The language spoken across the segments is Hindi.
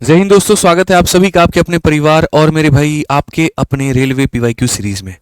जय हिंद दोस्तों, स्वागत है आप सभी का आपके अपने परिवार और मेरे भाई आपके अपने रेलवे पीवाईक्यू सीरीज में।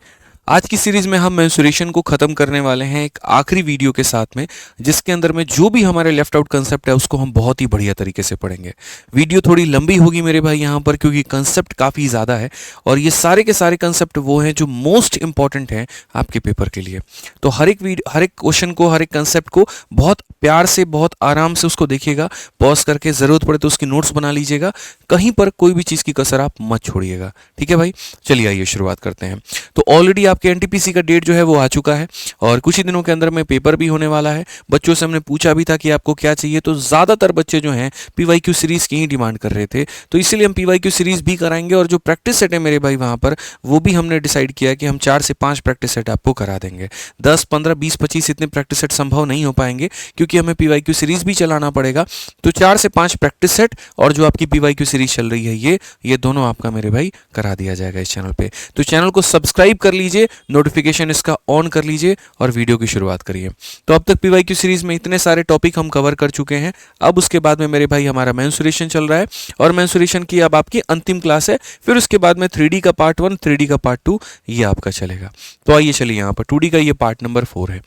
आज की सीरीज में हम मेंसुरेशन को खत्म करने वाले हैं एक आखिरी वीडियो के साथ में, जिसके अंदर में जो भी हमारे लेफ्ट आउट कंसेप्ट है उसको हम बहुत ही बढ़िया तरीके से पढ़ेंगे। वीडियो थोड़ी लंबी होगी मेरे भाई यहाँ पर, क्योंकि कंसेप्ट काफ़ी ज़्यादा है और ये सारे के सारे कंसेप्ट वो हैं जो मोस्ट इंपॉर्टेंट हैं आपके पेपर के लिए। तो हर एक क्वेश्चन को, हर एक कंसेप्ट को बहुत प्यार से, बहुत आराम से उसको देखिएगा, पॉज करके, ज़रूरत पड़े तो उसकी नोट्स बना लीजिएगा। कहीं पर कोई भी चीज़ की कसर आप मत छोड़िएगा, ठीक है भाई। चलिए आइए शुरुआत करते हैं। तो ऑलरेडी आपके एनटीपीसी का डेट जो है वो आ चुका है और कुछ ही दिनों के अंदर में पेपर भी होने वाला है। बच्चों से हमने पूछा भी था कि आपको क्या चाहिए, तो ज़्यादातर बच्चे जो हैं पीवाईक्यू सीरीज़ की ही डिमांड कर रहे थे, तो इसीलिए हम पीवाईक्यू सीरीज़ भी कराएंगे। और जो प्रैक्टिस सेट है मेरे भाई वहाँ पर, वो भी हमने डिसाइड किया कि हम 4 से 5 प्रैक्टिस सेट आपको करा देंगे। 10, 15, 20, 25 इतने प्रैक्टिस सेट संभव नहीं हो पाएंगे, क्योंकि हमें पीवाईक्यू सीरीज़ भी चलाना पड़ेगा। तो 4 से 5 प्रैक्टिस सेट और जो आपकी पीवाईक्यू सीरीज चल रही है ये दोनों आपका मेरे भाई करा दिया जाएगा इस चैनल पे। तो चैनल को सब्सक्राइब कर लीजिए, नोटिफिकेशन इसका ऑन कर लीजिए और वीडियो की शुरुआत करिए। तो अब तक पीवाईक्यू सीरीज में इतने सारे टॉपिक हम कवर कर चुके हैं। अब उसके बाद में मेरे भाई हमारा मेंसुरेशन चल रहा है और मेंसुरेशन की अब आपकी अंतिम क्लास है। फिर उसके बाद में 3D का पार्ट 1, 3D का पार्ट 2 ये आपका चलेगा। तो आइए चलिए, यहाँ पर 2D का ये पार्ट नंबर 4 है।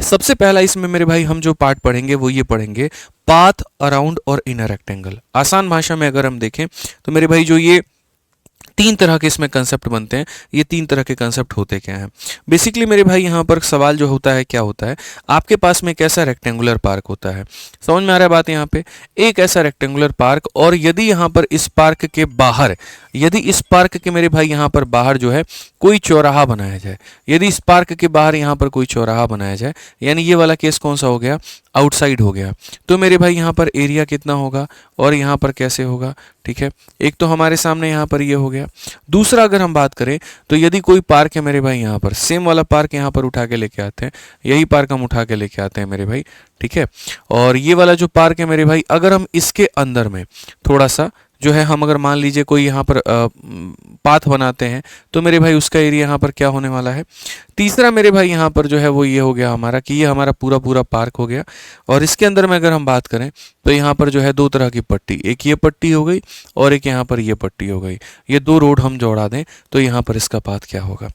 सबसे पहला इसमें मेरे भाई हम जो पार्ट पढ़ेंगे वो ये पढ़ेंगे, पाथ अराउंड और इनर रेक्टेंगल। आसान भाषा में अगर हम देखें तो मेरे भाई जो ये 3 तरह के इसमें कंसेप्ट बनते हैं, ये 3 तरह के कंसेप्ट होते क्या हैं। बेसिकली मेरे भाई यहाँ पर सवाल जो होता है क्या होता है, आपके पास में एक ऐसा रेक्टेंगुलर पार्क होता है। समझ में आ रहा है बात यहाँ पे? एक ऐसा रेक्टेंगुलर पार्क, और यदि यहाँ पर इस पार्क के बाहर, यदि इस पार्क के मेरे भाई यहाँ पर बाहर जो है कोई चौराहा बनाया जाए, यदि इस पार्क के बाहर यहाँ पर कोई चौराहा बनाया जाए, यानी ये वाला केस कौन सा हो गया, आउटसाइड हो गया, तो मेरे भाई यहाँ पर एरिया कितना होगा और यहाँ पर कैसे होगा, ठीक है। एक तो हमारे सामने यहाँ पर ये हो गया। दूसरा अगर हम बात करें तो यदि कोई पार्क है मेरे भाई, यहाँ पर सेम वाला पार्क यहाँ पर उठा के लेके आते हैं, यही पार्क हम उठा के लेके आते हैं मेरे भाई, ठीक है। और ये वाला जो पार्क है मेरे भाई, अगर हम इसके अंदर में थोड़ा सा जो है, हम अगर मान लीजिए कोई यहाँ पर पाथ बनाते हैं, तो मेरे भाई उसका एरिया यहाँ पर क्या होने वाला है। तीसरा मेरे भाई यहाँ पर जो है वो ये हो गया हमारा कि ये हमारा पूरा पूरा पार्क हो गया। और इसके अंदर में अगर हम बात करें तो यहाँ पर जो है 2 तरह की पट्टी, एक ये पट्टी हो गई और एक यहाँ पर ये पट्टी हो गई। ये 2 रोड हम जोड़ा दें तो यहाँ पर इसका पाथ क्या होगा।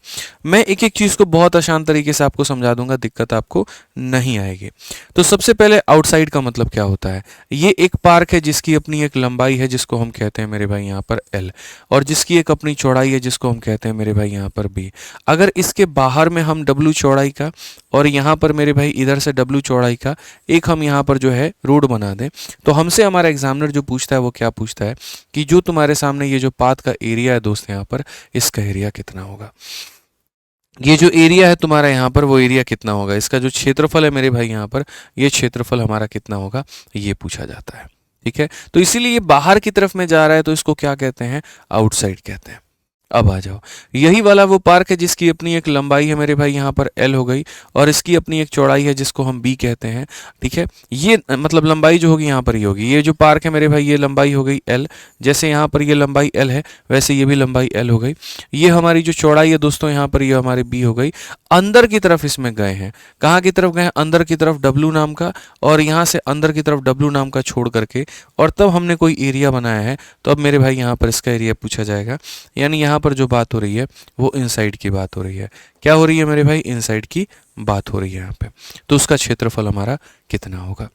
मैं एक एक चीज़ को बहुत आसान तरीके से आपको समझा दूंगा, दिक्कत आपको नहीं आएगी। तो सबसे पहले आउटसाइड का मतलब क्या होता है। ये एक पार्क है जिसकी अपनी एक लंबाई है जिसको हम कहते हैं मेरे भाई यहाँ पर L, और जिसकी एक अपनी चौड़ाई है जिसको हम कहते हैं मेरे भाई यहाँ पर B। अगर इसके बाहर में हम W चौड़ाई का और यहाँ पर मेरे भाई इधर से W चौड़ाई का एक हम यहाँ पर जो है रोड बना दें, तो हमसे हमारा एग्जामिनर जो पूछता है वो क्या पूछता है कि जो तुम्हारे सामने ये जो पाथ का एरिया है दोस्त, यहाँ पर इसका एरिया कितना होगा। ये जो एरिया है तुम्हारा यहाँ पर, वो एरिया कितना होगा, इसका जो क्षेत्रफल है मेरे भाई यहाँ पर, ये क्षेत्रफल हमारा कितना होगा, ये पूछा जाता है, ठीक है। तो इसीलिए ये बाहर की तरफ में जा रहा है तो इसको क्या कहते हैं, आउटसाइड कहते हैं। अब आ जाओ, यही वाला वो पार्क है जिसकी अपनी एक लंबाई है मेरे भाई यहाँ पर L हो गई और इसकी अपनी एक चौड़ाई है जिसको हम B कहते हैं, ठीक है। ये मतलब लंबाई जो होगी यहाँ पर ये होगी, ये जो पार्क है मेरे भाई ये लंबाई हो गई L, जैसे यहाँ पर ये लंबाई L है वैसे ये भी लंबाई L हो गई। ये हमारी जो चौड़ाई है दोस्तों यहाँ पर ये हमारी B हो गई। अंदर की तरफ इसमें गए हैं, कहाँ की तरफ गए हैं, अंदर की तरफ W नाम का, और यहाँ से अंदर की तरफ W नाम का छोड़ करके, और तब हमने कोई एरिया बनाया है। तो अब मेरे भाई यहाँ पर इसका एरिया पूछा जाएगा, यानी यहाँ पर जो बात हो रही है वो इनसाइड की बात हो रही है। क्या हो रही है मेरे भाई, इनसाइड की बात हो रही है यहाँ पे। तो उसका क्षेत्रफल हमारा कितना होगा,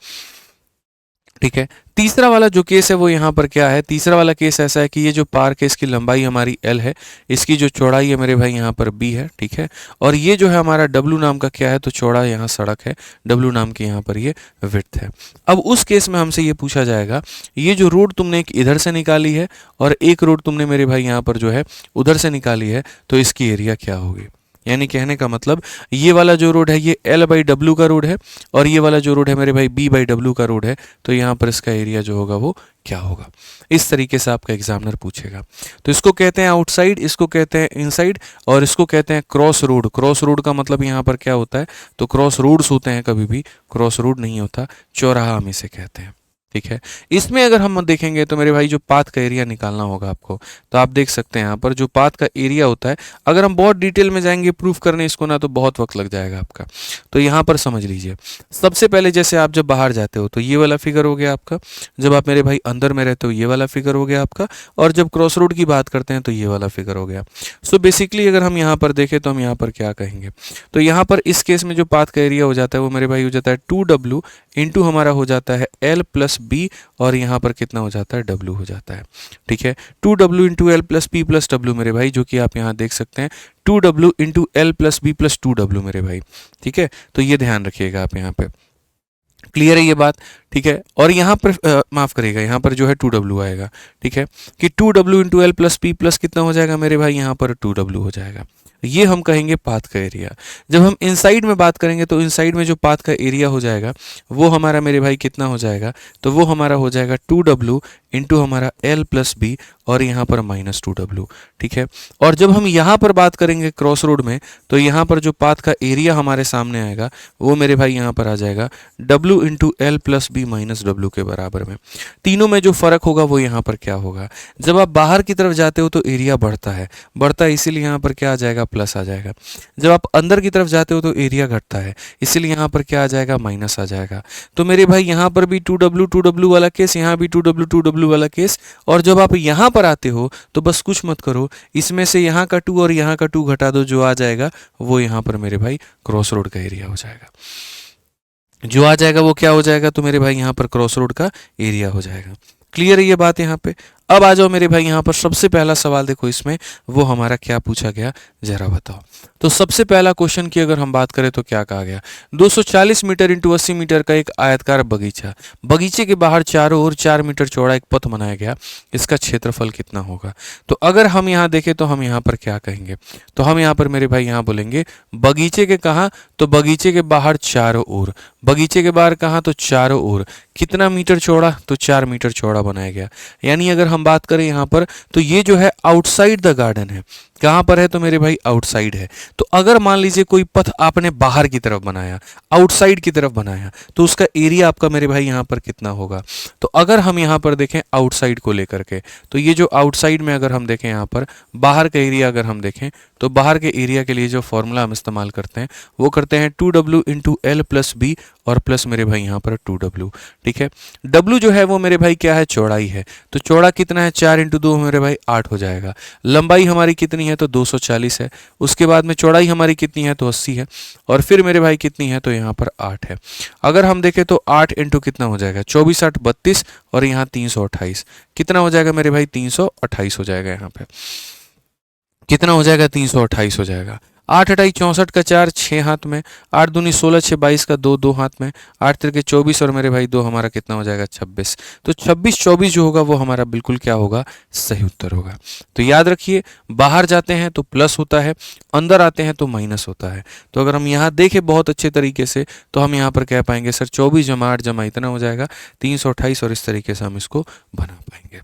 ठीक है। तीसरा वाला जो केस है वो यहाँ पर क्या है, तीसरा वाला केस ऐसा है कि ये जो पार्क है इसकी लंबाई हमारी L है, इसकी जो चौड़ाई है मेरे भाई यहाँ पर B है, ठीक है। और ये जो है हमारा W नाम का क्या है, तो चौड़ा यहाँ सड़क है, W नाम की यहाँ पर ये विड्थ है। अब उस केस में हमसे ये पूछा जाएगा, ये जो रोड तुमने एक इधर से निकाली है और एक रोड तुमने मेरे भाई यहाँ पर जो है उधर से निकाली है, तो इसकी एरिया क्या होगी। यानी कहने का मतलब, ये वाला जो रोड है ये L/W का रोड है और ये वाला जो रोड है मेरे भाई B/W का रोड है, तो यहाँ पर इसका एरिया जो होगा वो क्या होगा। इस तरीके से आपका एग्जामिनर पूछेगा। तो इसको कहते हैं आउटसाइड, इसको कहते हैं इनसाइड, और इसको कहते हैं क्रॉस रोड। क्रॉस रोड का मतलब यहाँ पर क्या होता है, तो क्रॉस रोड्स होते हैं, कभी भी क्रॉस रोड नहीं होता, चौराहा हम इसे कहते हैं, ठीक है। इसमें अगर हम देखेंगे तो मेरे भाई जो पाथ का एरिया निकालना होगा आपको, तो आप देख सकते हैं यहाँ पर जो पाथ का एरिया होता है, अगर हम बहुत डिटेल में जाएंगे प्रूफ करने इसको ना, तो बहुत वक्त लग जाएगा आपका। तो यहाँ पर समझ लीजिए, सबसे पहले जैसे आप जब बाहर जाते हो तो ये वाला फिगर हो गया आपका, जब आप मेरे भाई अंदर में रहते हो ये वाला फिगर हो गया आपका, और जब क्रॉस रोड की बात करते हैं तो ये वाला फिगर हो गया। सो बेसिकली अगर हम यहाँ पर देखें तो हम यहाँ पर क्या कहेंगे, तो यहाँ पर इस केस में जो पाथ का एरिया हो जाता है वो मेरे भाई हो जाता है 2W इंटू हमारा हो जाता है L प्लस बी, और यहाँ पर कितना हो जाता है W हो जाता है। ठीक है, 2W into L plus P plus W मेरे भाई, जो कि आप यहाँ देख सकते हैं 2W into L plus B plus 2W मेरे भाई। ठीक है, तो ये ध्यान रखिएगा आप यहाँ पे, क्लियर है ये बात। ठीक है, और यहाँ पर माफ करिएगा, यहाँ पर जो है 2W आएगा। ठीक है, कि 2W into L plus P plus कितना हो जाएगा मेरे भाई, यहाँ पर 2W हो जाएगा। ये हम कहेंगे पाथ का एरिया। जब हम इनसाइड में बात करेंगे तो इनसाइड में जो पाथ का एरिया हो जाएगा वो हमारा मेरे भाई कितना हो जाएगा, तो वो हमारा हो जाएगा 2W इंटू हमारा L प्लस बी, और यहाँ पर माइनस 2W। ठीक है, और जब हम यहाँ पर बात करेंगे क्रॉस रोड में, तो यहाँ पर जो पाथ का एरिया हमारे सामने आएगा वो मेरे भाई यहाँ पर आ जाएगा W into L plus B minus W के बराबर में। तीनों में जो फर्क होगा वो यहाँ पर क्या होगा, जब आप बाहर की तरफ जाते हो तो एरिया बढ़ता है, इसीलिए यहाँ पर क्या आ जाएगा, प्लस आ जाएगा। जब आप अंदर की तरफ जाते हो तो एरिया घटता है, इसीलिए यहाँ पर क्या आ जाएगा, माइनस आ जाएगा। तो मेरे भाई यहाँ पर भी 2W वाला केस, यहाँ भी 2W वाला केस, और जब आप यहाँ पर आते हो तो बस कुछ मत करो, इसमें से यहाँ का 2 और यहाँ का 2 घटा दो, जो आ जाएगा वो यहाँ पर मेरे भाई क्रॉस रोड का एरिया हो जाएगा। जो आ जाएगा वो क्या हो जाएगा, तो मेरे भाई यहाँ पर क्रॉस रोड का एरिया हो जाएगा। क्लियर है ये बात यहाँ पे। अब आ जाओ मेरे भाई यहाँ पर सबसे पहला सवाल देखो, इसमें वो हमारा क्या पूछा गया जरा बताओ। तो सबसे पहला क्वेश्चन की अगर हम बात करें तो क्या कहा गया, 240 मीटर इंटू 80 मीटर का एक आयतकार बगीचा, बगीचे के बाहर चारों ओर 4 मीटर चौड़ा एक पथ बनाया गया, इसका क्षेत्रफल कितना होगा। तो अगर हम यहाँ देखें तो हम यहाँ पर क्या कहेंगे, तो हम यहाँ पर मेरे भाई यहाँ बोलेंगे बगीचे के कहाँ, तो बगीचे के बाहर चारों ओर, बगीचे के बाहर कहाँ, तो चारों ओर कितना मीटर चौड़ा, तो 4 मीटर चौड़ा बनाया गया। यानी अगर हम बात करें यहाँ पर तो ये जो है आउटसाइड द गार्डन है, कहाँ पर है, तो मेरे भाई आउटसाइड है। तो अगर मान लीजिए कोई पथ आपने बाहर की तरफ बनाया, आउटसाइड की तरफ बनाया, तो उसका एरिया आपका मेरे भाई यहाँ पर कितना होगा। तो अगर हम यहाँ पर देखें आउटसाइड को लेकर के, तो ये जो आउटसाइड में अगर हम देखें यहाँ पर बाहर का एरिया अगर हम देखें, तो बाहर के एरिया के लिए जो फॉर्मूला हम इस्तेमाल करते हैं वो करते हैं 2W into L plus B, और प्लस मेरे भाई यहाँ पर 2W। ठीक है, W जो है वो मेरे भाई क्या है, चौड़ाई है। तो चौड़ा कितना है, 4 इंटू 2 मेरे भाई 8 हो जाएगा। लंबाई हमारी कितनी है, तो 240 है। उसके बाद में चौड़ाई हमारी कितनी है, तो 80 है। और फिर मेरे भाई कितनी है, तो यहाँ पर 8 है। अगर हम देखें तो 8 इंटू कितना हो जाएगा, 24 8 32, और यहाँ 328, कितना हो जाएगा मेरे भाई, 328 हो जाएगा। यहाँ पे कितना हो जाएगा, 328 हो जाएगा। 8 अठाई 64 का 4 6 हाथ में, 8 दूनी 16 6 22 का 2 2 हाथ में, 8 तिरके 24, और मेरे भाई 2 हमारा कितना हो जाएगा, 26। तो 26 24 जो होगा वो हमारा बिल्कुल क्या होगा, सही उत्तर होगा। तो याद रखिए, बाहर जाते हैं तो प्लस होता है, अंदर आते हैं तो माइनस होता है। तो अगर हम यहाँ देखें बहुत अच्छे तरीके से तो हम यहाँ पर कह पाएंगे सर 24 जमा 8 जमा इतना हो जाएगा 328, और इस तरीके से हम इसको बना पाएंगे।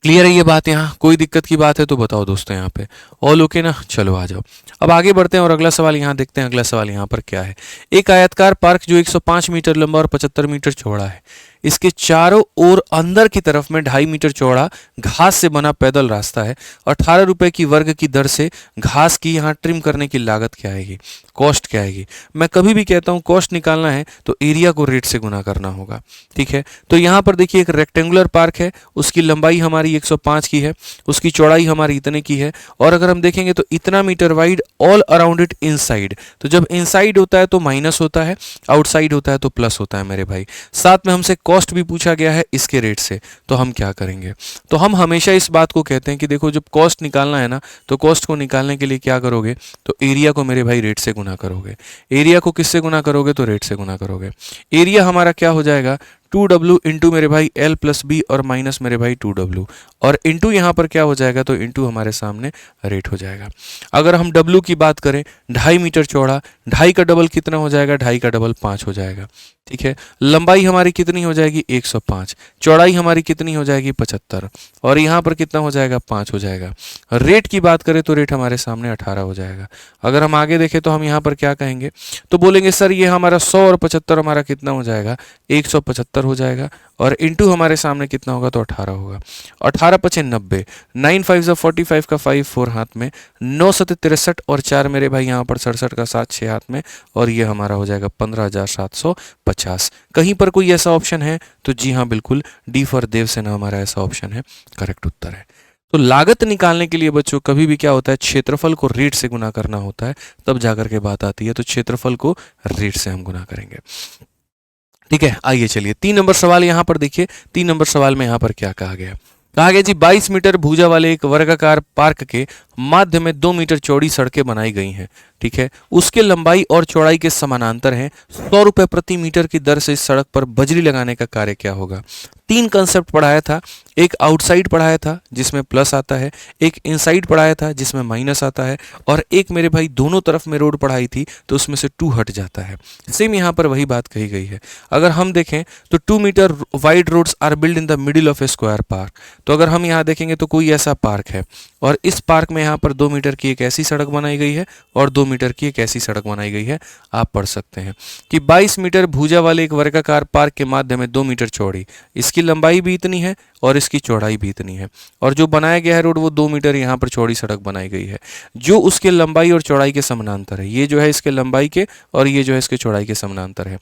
क्लियर है ये बात, यहाँ कोई दिक्कत की बात है तो बताओ दोस्तों, यहाँ पे ऑल ओके ना। चलो आ जाओ, अब आगे बढ़ते हैं और अगला सवाल यहाँ देखते हैं। अगला सवाल यहाँ पर क्या है, एक आयतकार पार्क जो 105 मीटर लंबा और 75 मीटर चौड़ा है, इसके चारों ओर अंदर की तरफ में 2.5 मीटर चौड़ा घास से बना पैदल रास्ता है। 18 रुपए की वर्ग की दर से घास की यहाँ ट्रिम करने की लागत क्या आएगी, कॉस्ट क्या आएगी। मैं कभी भी कहता हूँ कॉस्ट निकालना है तो एरिया को रेट से गुना करना होगा। ठीक है, तो यहाँ पर देखिए एक रेक्टेंगुलर पार्क है, उसकी लंबाई हमारी 105 की है, उसकी चौड़ाई हमारी इतने की है, और अगर हम देखेंगे तो इतना metre wide all around it inside. तो जब इनसाइड होता है तो माइनस होता है, आउटसाइड होता है तो प्लस होता है मेरे भाई। साथ में हमसे कॉस्ट भी पूछा गया है इसके रेट से, तो हम क्या करेंगे, तो हम हमेशा इस बात को कहते हैं कि देखो जब कॉस्ट निकालना है ना, तो कॉस्ट को निकालने के लिए क्या करोगे, तो एरिया को मेरे भाई रेट से गुना करोगे। एरिया को किससे गुना करोगे, तो रेट से गुना करोगे। एरिया हमारा क्या हो जाएगा, 2W इंटू मेरे भाई L प्लस बी, और माइनस मेरे भाई 2W, और इंटू यहाँ पर क्या हो जाएगा, तो इंटू हमारे सामने रेट हो जाएगा। अगर हम W की बात करें, 2.5 मीटर चौड़ा, 2.5 का डबल कितना हो जाएगा, 2.5 का डबल 5 हो जाएगा। ठीक है। लंबाई हमारी कितनी हो जाएगी 105, चौड़ाई हमारी कितनी हो जाएगी 75, और यहाँ पर कितना हो जाएगा 5 हो जाएगा। रेट की बात करें तो रेट हमारे सामने 18 हो जाएगा। अगर हम आगे देखें तो हम यहाँ पर क्या कहेंगे, तो बोलेंगे सर ये हमारा 100 और 75 हमारा कितना हो जाएगा 175 हो जाएगा, और इंटू हमारे सामने कितना होगा तो 18 होगा। 18 पचे 90, 9 5 45 का 5 4 हाथ में, 9 सते 63 और 4 मेरे भाई यहाँ पर 67 का 7 6 हाथ में, और ये हमारा हो जाएगा 15,750। कहीं पर कोई ऐसा ऑप्शन है तो जी हाँ बिल्कुल, डी फॉर देवसेना हमारा ऐसा ऑप्शन है, करेक्ट उत्तर है। तो लागत निकालने के लिए बच्चों कभी भी क्या होता है, क्षेत्रफल को रेट से गुना करना होता है, तब जाकर के बात आती है। तो क्षेत्रफल को रेट से हम गुना करेंगे। ठीक है, आइए चलिए 3 नंबर सवाल यहाँ पर देखिए। 3 नंबर सवाल में यहाँ पर क्या कहा गया, कहा गया जी 22 मीटर भुजा वाले एक वर्गाकार पार्क के माध्य में 2 मीटर चौड़ी सड़कें बनाई गई हैं। ठीक है, उसके लंबाई और चौड़ाई के समानांतर हैं। 100 रुपए प्रति मीटर की दर से इस सड़क पर बजरी लगाने का कार्य क्या होगा। 3 कंसेप्ट पढ़ाया था, एक आउटसाइड पढ़ाया था जिसमें प्लस आता है, एक इनसाइड पढ़ाया था जिसमें माइनस आता है, और एक मेरे भाई दोनों तरफ में रोड पढ़ाई थी तो उसमें से 2 हट जाता है। सेम यहाँ पर वही बात कही गई है। अगर हम देखें तो 2 metre wide roads are build in the middle of a square park. तो अगर हम यहाँ देखेंगे तो कोई ऐसा पार्क है, और इस पार्क में यहाँ पर 2 मीटर की एक ऐसी सड़क बनाई गई है और 2 मीटर की एक ऐसी सड़क बनाई गई है। आप पढ़ सकते हैं कि 22 मीटर भुजा वाले एक वर्गाकार पार्क के माध्यम में 2 मीटर चौड़ी, इसकी लंबाई भी इतनी है और इसकी चौड़ाई भी इतनी है, और जो बनाया गया है रोड वो 2 मीटर यहाँ पर चौड़ी सड़क बनाई गई है जो उसके लंबाई और चौड़ाई के समानांतर है। ये जो है इसके लंबाई के और ये जो है इसके चौड़ाई के समानांतर है।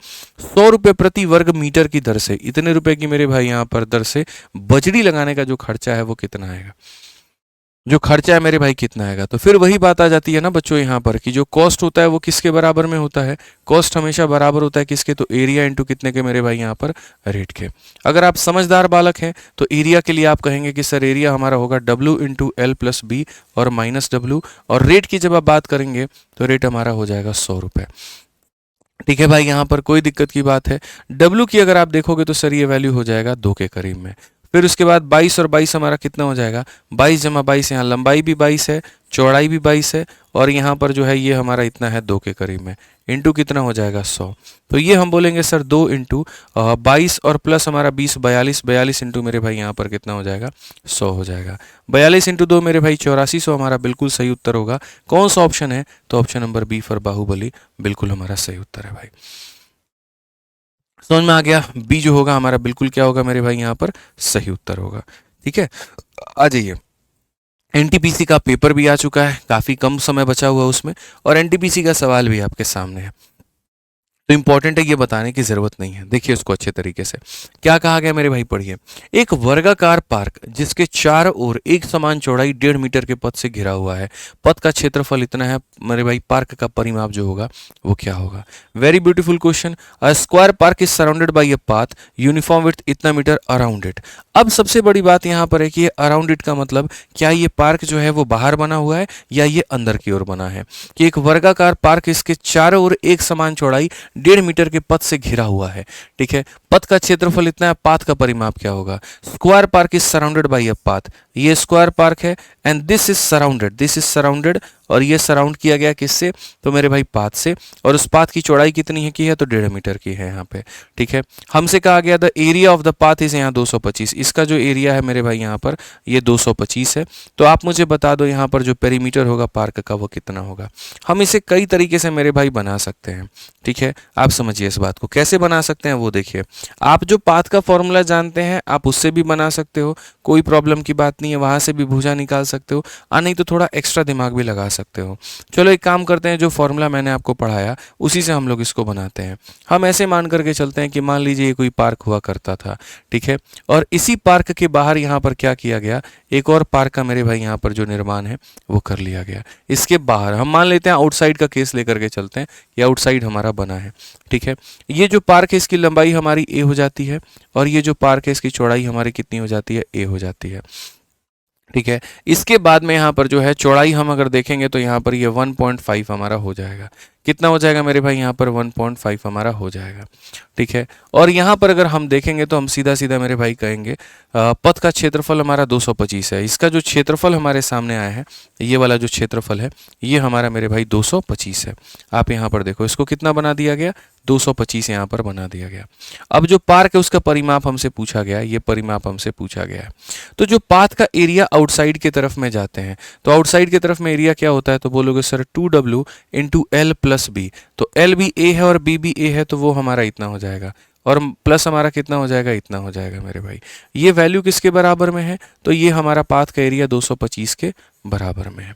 100 रुपये प्रति वर्ग मीटर की दर से, इतने रुपए की मेरे भाई यहाँ पर दर से बजरी लगाने का जो खर्चा है वो कितना आएगा, जो खर्चा है मेरे भाई कितना आएगा। तो फिर वही बात आ जाती है ना बच्चों यहाँ पर कि जो कॉस्ट होता है वो किसके बराबर में होता है, कॉस्ट हमेशा बराबर होता है किसके, तो एरिया इंटू कितने के मेरे भाई यहाँ पर रेट के। अगर आप समझदार बालक हैं तो एरिया के लिए आप कहेंगे कि सर एरिया हमारा होगा W into L plus B और माइनस W, और रेट की जब आप बात करेंगे तो रेट हमारा हो जाएगा 100 रुपये। ठीक है भाई, यहाँ पर कोई दिक्कत की बात है। W की अगर आप देखोगे तो सर ये वैल्यू हो जाएगा 2 के करीब में। फिर उसके बाद 22 और 22 हमारा कितना हो जाएगा, 22 जमा 22, यहाँ लंबाई भी 22 है, चौड़ाई भी 22 है, और यहाँ पर जो है ये हमारा इतना है 2 के करीब में, इंटू कितना हो जाएगा 100। तो ये हम बोलेंगे सर 2 इंटू 22 और प्लस हमारा 20, 42, 42 इंटू मेरे भाई यहाँ पर कितना हो जाएगा 100 हो जाएगा। 42 इंटू 2 मेरे भाई 8400 हमारा बिल्कुल सही उत्तर होगा। कौन सा ऑप्शन है, तो option number B for Bahubali बिल्कुल हमारा सही उत्तर है भाई। समझ में आ गया, बी जो होगा हमारा बिल्कुल क्या होगा मेरे भाई यहाँ पर सही उत्तर होगा। ठीक है, आ जाइए। एनटीपीसी का पेपर भी आ चुका है, काफी कम समय बचा हुआ उसमें, और एनटीपीसी का सवाल भी आपके सामने है, तो इंपॉर्टेंट है ये बताने की जरूरत नहीं है। देखिए उसको अच्छे तरीके से क्या कहा गया मेरे भाई, पढ़िए। एक वर्गाकार पार्क जिसके चारों ओर एक समान चौड़ाई 1.5 मीटर के पथ से घिरा हुआ है, पथ का क्षेत्रफल इतना है, मेरे भाई पार्क का परिमाप जो होगा वो क्या होगा। Very beautiful question. A square park is surrounded by a path uniform with इतना मीटर अराउंड इट। अब सबसे बड़ी बात यहाँ पर है कि अराउंड इट का मतलब क्या ये पार्क जो है वो बाहर बना हुआ है या ये अंदर की ओर बना है, कि एक वर्गाकार पार्क इसके चारों ओर एक समान चौड़ाई 1.5 मीटर के पथ से घिरा हुआ है। ठीक है, पथ का क्षेत्रफल इतना है, पाथ का परिमाप क्या होगा। Square park is surrounded by a path, ये स्क्वायर पार्क है, and this is surrounded, this is surrounded, और ये सराउंड किया गया किससे, तो मेरे भाई पाथ से, और उस पाथ की चौड़ाई कितनी है की है, तो 1.5 मीटर की है यहाँ पे। ठीक है, हमसे कहा गया the area of the path is यहाँ 225, इसका जो एरिया है मेरे भाई यहाँ पर ये 225 है। तो आप मुझे बता दो यहाँ पर जो पेरीमीटर होगा पार्क का वो कितना होगा। हम इसे कई तरीके से मेरे भाई बना सकते हैं। ठीक है, आप समझिए इस बात को कैसे बना सकते हैं वो देखिए। आप जो पाथ का फॉर्मूला जानते हैं आप उससे भी बना सकते हो, कोई प्रॉब्लम की बात नहीं है, वहां से भी भुजा निकाल सकते हो, नहीं तो थोड़ा एक्स्ट्रा दिमाग भी लगा सकते हो। चलो एक काम करते हैं, जो फॉर्मूला मैंने आपको पढ़ाया उसी से हम लोग इसको बनाते हैं। हम ऐसे मान करके चलते हैं कि मान लीजिए ये कोई पार्क हुआ करता था। ठीक है, और इसी पार्क के बाहर यहाँ पर क्या किया गया, एक और पार्क का मेरे भाई यहाँ पर जो निर्माण है वो कर लिया गया। इसके बाहर हम मान लेते हैं आउटसाइड का केस लेकर के चलते हैं, ये आउटसाइड हमारा बना है। ठीक है, ये जो पार्क है इसकी लंबाई हमारी ए हो जाती है, और ये जो पार्क है इसकी चौड़ाई हमारी कितनी हो जाती है, ए हो जाती है। ठीक है, इसके बाद में यहाँ पर जो है चौड़ाई हम अगर देखेंगे तो यहाँ पर ये 1.5 हमारा हो जाएगा। कितना हो जाएगा मेरे भाई, यहाँ पर 1.5 हमारा हो जाएगा। ठीक है, और यहाँ पर अगर हम देखेंगे तो हम सीधा सीधा मेरे भाई कहेंगे पथ का क्षेत्रफल हमारा 225 है। इसका जो क्षेत्रफल हमारे सामने आया है, ये वाला जो क्षेत्रफल है, ये हमारा मेरे भाई 225 है। आप यहाँ पर देखो, इसको कितना बना दिया गया, 225 यहाँ पर बना दिया गया। अब जो पार्क है उसका परिमाप हमसे पूछा गया है, ये परिमाप हमसे पूछा गया है। तो जो पाथ का एरिया आउटसाइड की तरफ में जाते हैं, तो आउटसाइड की तरफ में एरिया क्या होता है, तो बोलोगे sir 2W into L plus B. तो एल भी ए है और बी भी ए है, तो वो हमारा इतना हो जाएगा, और प्लस हमारा कितना हो जाएगा, इतना हो जाएगा मेरे भाई। ये वैल्यू किसके बराबर में है, तो ये हमारा पाथ का एरिया 225 के बराबर में है।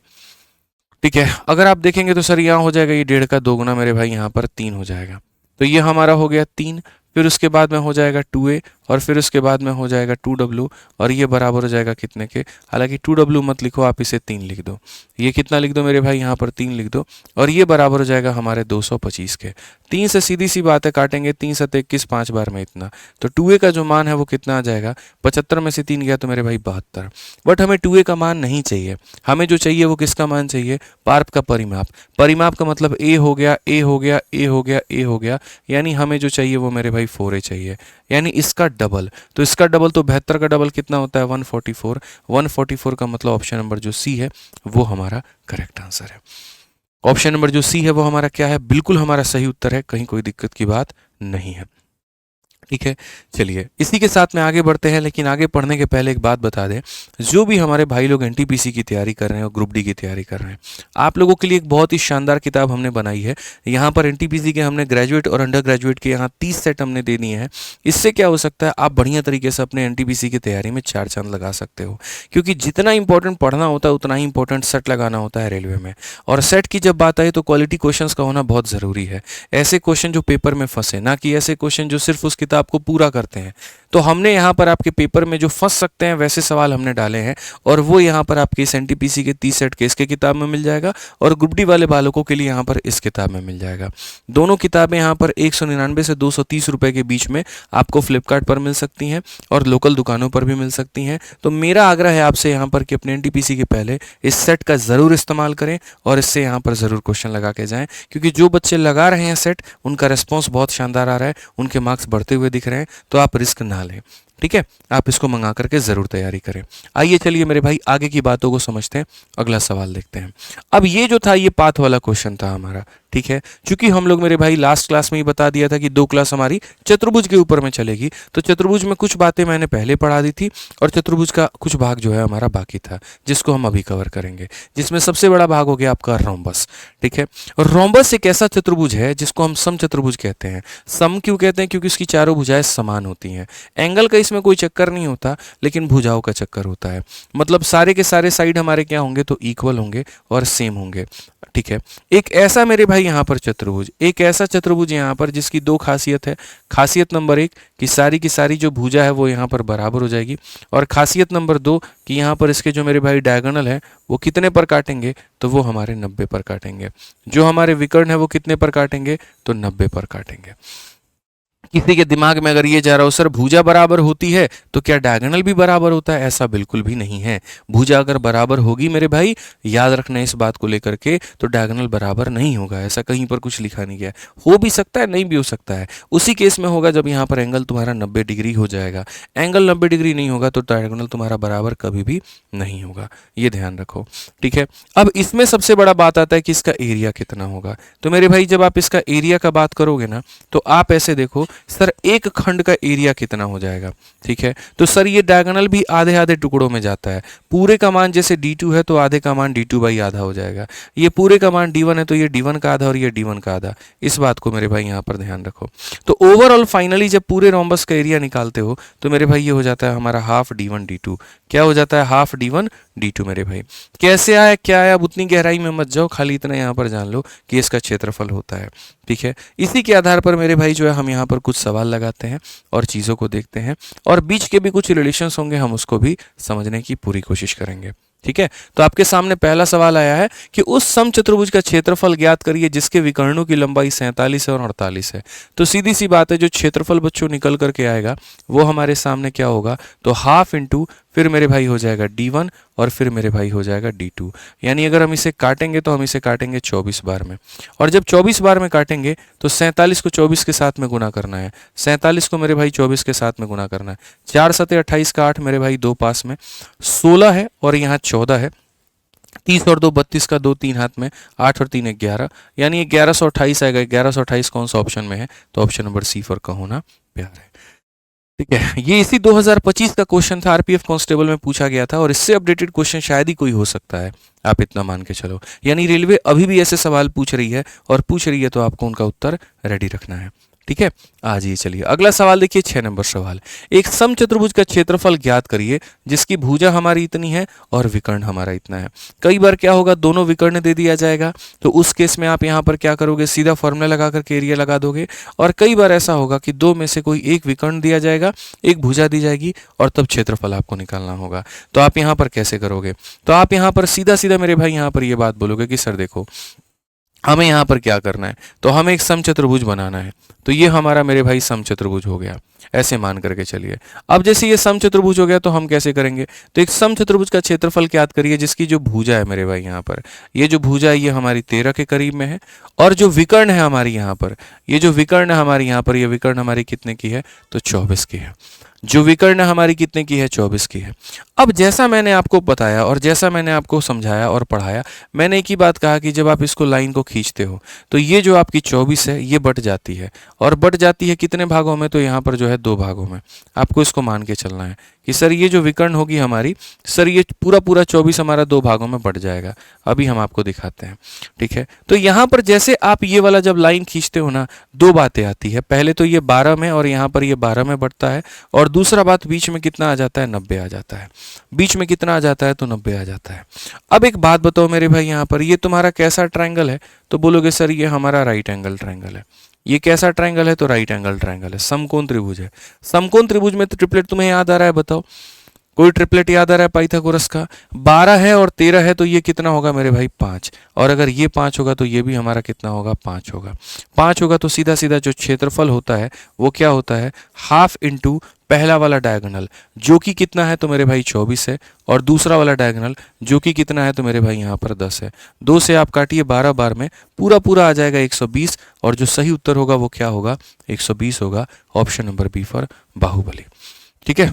ठीक है, अगर आप देखेंगे तो सर यहाँ हो जाएगा ये 1.5 का 2 गुना मेरे भाई, यहाँ पर 3 हो जाएगा। तो ये हमारा हो गया 3, फिर उसके बाद में हो जाएगा 2a, और फिर उसके बाद में हो जाएगा 2w, और ये बराबर हो जाएगा कितने के, हालांकि 2w मत लिखो, आप इसे 3 लिख दो। ये कितना लिख दो मेरे भाई, यहाँ पर 3 लिख दो, और ये बराबर हो जाएगा हमारे 225 के। 3 से सीधी सी बात है, काटेंगे 3 7 21, 5 बार में इतना, तो 2a का जो मान है वो कितना आ जाएगा, 75 में से 3 गया तो मेरे भाई 72। बट हमें 2a का मान नहीं चाहिए, हमें जो चाहिए वो किसका मान चाहिए, पार्क का परिमाप। परिमाप का मतलब a हो गया, a हो गया, a हो गया, a हो गया, यानी हमें जो चाहिए वो मेरे भाई 4a चाहिए, यानी इसका डबल। तो इसका डबल, तो 72 का डबल कितना होता है, 144। 144 का मतलब ऑप्शन नंबर जो सी है वो हमारा करेक्ट आंसर है। ऑप्शन नंबर जो सी है वो हमारा क्या है, बिल्कुल हमारा सही उत्तर है, कहीं कोई दिक्कत की बात नहीं है। ठीक है, चलिए इसी के साथ में आगे बढ़ते हैं, लेकिन आगे पढ़ने के पहले एक बात बता दें, जो भी हमारे भाई लोग एनटीपीसी की तैयारी कर रहे हैं और ग्रुप डी की तैयारी कर रहे हैं, आप लोगों के लिए एक बहुत ही शानदार किताब हमने बनाई है। यहाँ पर एनटीपीसी के हमने ग्रेजुएट और अंडर ग्रेजुएट के यहाँ 30 सेट हमने दे दिए हैं। इससे क्या हो सकता है, आप बढ़िया तरीके से अपने एनटीपीसी की तैयारी में 4 चांद लगा सकते हो, क्योंकि जितना इंपॉर्टेंट पढ़ना होता है उतना ही इंपॉर्टेंट सेट लगाना होता है रेलवे में। और सेट की जब बात आई तो क्वालिटी क्वेश्चंस का होना बहुत ज़रूरी है, ऐसे क्वेश्चन जो पेपर में फंसे, ना कि ऐसे क्वेश्चन जो सिर्फ उस किताब को पूरा करते हैं। तो हमने यहाँ पर आपके पेपर में जो फंस सकते हैं वैसे सवाल हमने डाले हैं, और वो यहाँ पर आपके इस एनटीपीसी के 30 सेट के इसके किताब में मिल जाएगा, और ग्रुप डी वाले बालकों के लिए यहाँ पर इस किताब में मिल जाएगा। दोनों किताबें यहाँ पर 199 से 230 रुपए के बीच में आपको फ्लिपकार्ट पर मिल सकती हैं और लोकल दुकानों पर भी मिल सकती हैं। तो मेरा आग्रह है आपसे यहाँ पर कि अपने एनटीपीसी के पहले इस सेट का ज़रूर इस्तेमाल करें और इससे यहाँ पर ज़रूर क्वेश्चन लगा के जाएँ, क्योंकि जो बच्चे लगा रहे हैं सेट उनका रिस्पॉन्स बहुत शानदार आ रहा है, उनके मार्क्स बढ़ते हुए दिख रहे हैं। तो आप रिस्क ना लें, ठीक है, आप इसको मंगा करके ज़रूर तैयारी करें। आइए चलिए मेरे भाई आगे की बातों को समझते हैं, अगला सवाल देखते हैं। अब ये जो था ये पाथ वाला क्वेश्चन था हमारा, ठीक है। चूंकि हम लोग मेरे भाई लास्ट क्लास में ही बता दिया था कि 2 क्लास हमारी चतुर्भुज के ऊपर में चलेगी, तो चतुर्भुज में कुछ बातें मैंने पहले पढ़ा दी थी और चतुर्भुज का कुछ भाग जो है हमारा बाकी था, जिसको हम अभी कवर करेंगे, जिसमें सबसे बड़ा भाग हो गया आपका रोम्बस। ठीक है, और रोम्बस एक ऐसा चतुर्भुज है जिसको हम समचतुर्भुज कहते हैं। सम क्यों कहते हैं, क्योंकि उसकी चारों भुजाएं समान होती हैं। एंगल का इसमें कोई चक्कर नहीं होता, लेकिन भुजाओं का चक्कर होता है। मतलब सारे के सारे साइड हमारे क्या होंगे, तो इक्वल होंगे और सेम होंगे। ठीक है, एक ऐसा मेरे भाई यहाँ पर चतुर्भुज, एक ऐसा चतुर्भुज यहाँ पर जिसकी 2 खासियत है। खासियत नंबर 1 कि सारी की सारी जो भुजा है वो यहाँ पर बराबर हो जाएगी, और खासियत नंबर 2 कि यहाँ पर इसके जो मेरे भाई डायगोनल है वो कितने पर काटेंगे, तो वो हमारे 90 पर काटेंगे। जो हमारे विकर्ण है वो कितने पर काटेंगे, तो 90 पर काटेंगे। किसी के दिमाग में अगर ये जा रहा हो सर भुजा बराबर होती है तो क्या डायगोनल भी बराबर होता है, ऐसा बिल्कुल भी नहीं है। भुजा अगर बराबर होगी मेरे भाई, याद रखना इस बात को लेकर के, तो डायगोनल बराबर नहीं होगा, ऐसा कहीं पर कुछ लिखा नहीं गया है। हो भी सकता है, नहीं भी हो सकता है। उसी केस में होगा जब यहाँ पर एंगल तुम्हारा 90 डिग्री हो जाएगा। एंगल 90 डिग्री नहीं होगा तो डायगोनल तुम्हारा बराबर कभी भी नहीं होगा, ये ध्यान रखो। ठीक है, अब इसमें सबसे बड़ा बात आता है कि इसका एरिया कितना होगा। तो मेरे भाई जब आप इसका एरिया का बात करोगे ना, तो आप ऐसे देखो सर एक खंड का एरिया कितना हो जाएगा। ठीक है, तो सर ये डायगोनल भी आधे आधे टुकड़ों में जाता है। पूरे का मान जैसे d2 है तो आधे का मान d2 बाई आधा हो जाएगा। ये पूरे का मान d1 है तो ये d1 का आधा और ये d1 का आधा। इस बात को मेरे भाई यहाँ पर ध्यान रखो। तो ओवरऑल फाइनली जब पूरे रोम्बस का एरिया निकालते हो तो मेरे भाई ये हो जाता है हमारा हाफ d1 d2। क्या हो जाता है, हाफ d1 d2 मेरे भाई। कैसे आया क्या आया, अब उतनी गहराई में मत जाओ, खाली इतना यहाँ पर जान लो कि इसका क्षेत्रफल होता है। ठीक है, इसी के आधार पर मेरे भाई जो है हम यहाँ पर कुछ सवाल लगाते हैं और चीज़ों को देखते हैं, और बीच के भी कुछ रिलेशंस होंगे, हम उसको भी समझने की पूरी कोशिश करेंगे। ठीक है, तो आपके सामने पहला सवाल आया है कि उस समचतुर्भुज का क्षेत्रफल ज्ञात करिए जिसके विकर्णों की लंबाई 47 है और 48 है। तो सीधी सी बात है, जो क्षेत्रफल बच्चों निकल करके आएगा वो हमारे सामने क्या होगा, तो हाफ इंटू फिर मेरे भाई हो जाएगा d1 और फिर मेरे भाई हो जाएगा d2। यानी अगर हम इसे काटेंगे तो हम इसे काटेंगे 24 बार में, और जब 24 बार में काटेंगे तो 47 को 24 के साथ में गुना करना है, 47 को मेरे भाई 24 के साथ में गुना करना है, 4 सते 28 का 8 मेरे भाई 2 पास में 16 है और यहाँ 14 है, 30 और 2 32 का 2 3 हाथ में, 8 और 3 11, यानी 1128 आएगा। 1128 कौन सा ऑप्शन में है, तो ऑप्शन नंबर सी फॉर का होना प्यार है। ठीक है, ये इसी 2025 का क्वेश्चन था, आरपीएफ कांस्टेबल में पूछा गया था और इससे अपडेटेड क्वेश्चन शायद ही कोई हो सकता है, आप इतना मान के चलो। यानी रेलवे अभी भी ऐसे सवाल पूछ रही है और पूछ रही है तो आपको उनका उत्तर रेडी रखना है। ठीक है, आ जाइए चलिए अगला सवाल देखिए, 6 नंबर सवाल। एक समचतुर्भुज का क्षेत्रफल ज्ञात करिए जिसकी भुजा हमारी इतनी है और विकर्ण हमारा इतना है। कई बार क्या होगा, दोनों विकर्ण दे दिया जाएगा तो उस केस में आप यहाँ पर क्या करोगे, सीधा फॉर्मूला लगा करके एरिया लगा दोगे। और कई बार ऐसा होगा कि दो में से कोई एक विकर्ण दिया जाएगा, एक भुजा दी जाएगी और तब क्षेत्रफल आपको निकालना होगा। तो आप यहाँ पर कैसे करोगे, तो आप यहाँ पर सीधा सीधा मेरे भाई यहाँ पर ये बात बोलोगे कि सर देखो हमें यहाँ पर क्या करना है, तो हमें एक समचतुर्भुज बनाना है। तो ये हमारा मेरे भाई समचतुर्भुज हो गया, ऐसे मान करके चलिए। अब जैसे ये समचतुर्भुज हो गया तो हम कैसे करेंगे, तो एक समचतुर्भुज का क्षेत्रफल याद करिए जिसकी जो भुजा है मेरे भाई यहाँ पर, ये जो भुजा है ये हमारी 13 के करीब में है, और जो विकर्ण है हमारी यहाँ पर, ये जो विकर्ण है हमारी यहाँ पर, ये विकर्ण हमारी कितने की है, तो 24 की है। जो विकर्ण हमारी कितने की है, 24 की है। अब जैसा मैंने आपको बताया और जैसा मैंने आपको समझाया और पढ़ाया, मैंने एक ही बात कहा कि जब आप इसको लाइन को खींचते हो तो ये जो आपकी 24 है ये बट जाती है, और बट जाती है कितने भागों में, तो यहाँ पर जो है 2 भागों में। आपको इसको मान के चलना है कि सर ये जो विकर्ण होगी हमारी, सर ये पूरा पूरा 24 हमारा 2 भागों में बट जाएगा। अभी हम आपको दिखाते हैं। ठीक है, तो यहाँ पर जैसे आप ये वाला जब लाइन खींचते हो ना, 2 बातें आती है। पहले तो ये 12 में और यहाँ पर ये 12 में बटता है, और दूसरा बात बीच में कितना आ जाता है, 90 आ जाता है। बीच में कितना आ जाता है, तो 90 आ जाता है। अब एक बात बताओ मेरे भाई, यहाँ पर ये तुम्हारा कैसा ट्रायंगल है, तो बोलोगे सर ये हमारा राइट एंगल ट्रायंगल है। ये कैसा ट्रायंगल है, तो राइट एंगल ट्रायंगल है, समकोण त्रिभुज है। समकोण त्रिभुज में तो ट्रिपलेट तुम्हें याद आ रहा है, बताओ कोई ट्रिपलेट याद आ रहा है पाइथागोरस का, 12 है और 13 है, तो ये कितना होगा मेरे भाई, 5। और अगर ये 5 होगा तो ये भी हमारा कितना होगा, 5 होगा। 5 होगा तो सीधा सीधा जो क्षेत्रफल होता है वो क्या होता है, हाफ इंटू पहला वाला डायगोनल जो कि कितना है, तो मेरे भाई 24 है, और दूसरा वाला डायगोनल जो कि कितना है, तो मेरे भाई यहाँ पर 10 है। 2 से आप काटिए 12 बार में, पूरा पूरा आ जाएगा 120, और जो सही उत्तर होगा वो क्या होगा, 120 होगा। Option number B for Bahubali. ठीक है,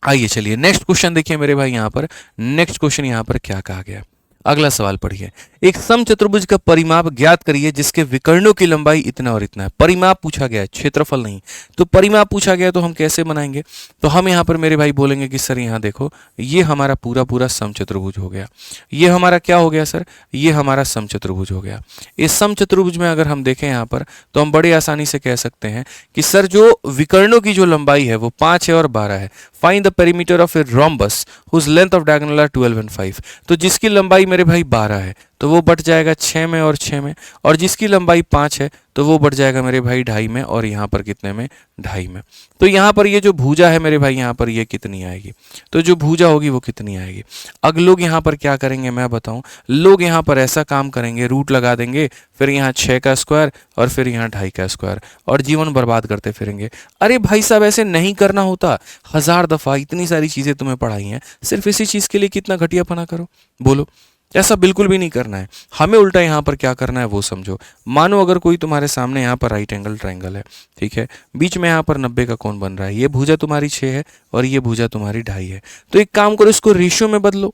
आइए चलिए नेक्स्ट क्वेश्चन देखिए मेरे भाई, यहाँ पर नेक्स्ट क्वेश्चन यहाँ पर क्या कहा गया। अगला सवाल पढ़िए, एक समचतुर्भुज का परिमाप ज्ञात करिए जिसके विकर्णों की लंबाई इतना और इतना है। परिमाप पूछा गया है, क्षेत्रफल नहीं। तो परिमाप पूछा गया तो हम कैसे बनाएंगे, तो हम यहाँ पर मेरे भाई बोलेंगे कि सर यहाँ देखो ये हमारा पूरा पूरा समचतुर्भुज हो गया। ये हमारा क्या हो गया सर, ये हमारा समचतुर्भुज हो गया। इस समचतुर्भुज में अगर हम देखें यहाँ पर तो हम बड़े आसानी से कह सकते हैं कि सर जो विकर्णों की जो लंबाई है वो 5 है और 12 है। Find the perimeter of a rhombus whose length of diagonal are 12 and 5। तो जिसकी लंबाई मेरे भाई 12 है तो वो बट जाएगा 6 में और 6 में, और जिसकी लंबाई 5 है तो वो बट जाएगा मेरे भाई 2.5 में, और यहाँ पर कितने में, 2.5 में। तो यहाँ पर ये जो भुजा है मेरे भाई यहाँ पर ये कितनी आएगी, तो जो भुजा होगी वो कितनी आएगी। अब लोग यहाँ पर क्या करेंगे मैं बताऊँ, लोग यहाँ पर ऐसा काम करेंगे, रूट लगा देंगे, फिर यहाँ 6 का स्क्वायर और फिर यहाँ 2.5 का स्क्वायर, और जीवन बर्बाद करते फिरेंगे। अरे भाई साहब ऐसे नहीं करना होता, 1000 दफ़ा इतनी सारी चीज़ें तुम्हें पढ़ाई हैं, सिर्फ इसी चीज़ के लिए कितना घटियापना करो, बोलो। ऐसा बिल्कुल भी नहीं करना है। हमें उल्टा यहाँ पर क्या करना है वो समझो। मानो अगर कोई तुम्हारे सामने यहाँ पर राइट एंगल ट्रायंगल है, ठीक है, बीच में यहाँ पर 90 का कोण बन रहा है, ये भुजा तुम्हारी 6 है और ये भुजा तुम्हारी 2.5 है। तो एक काम करो, इसको रेशियो में बदलो।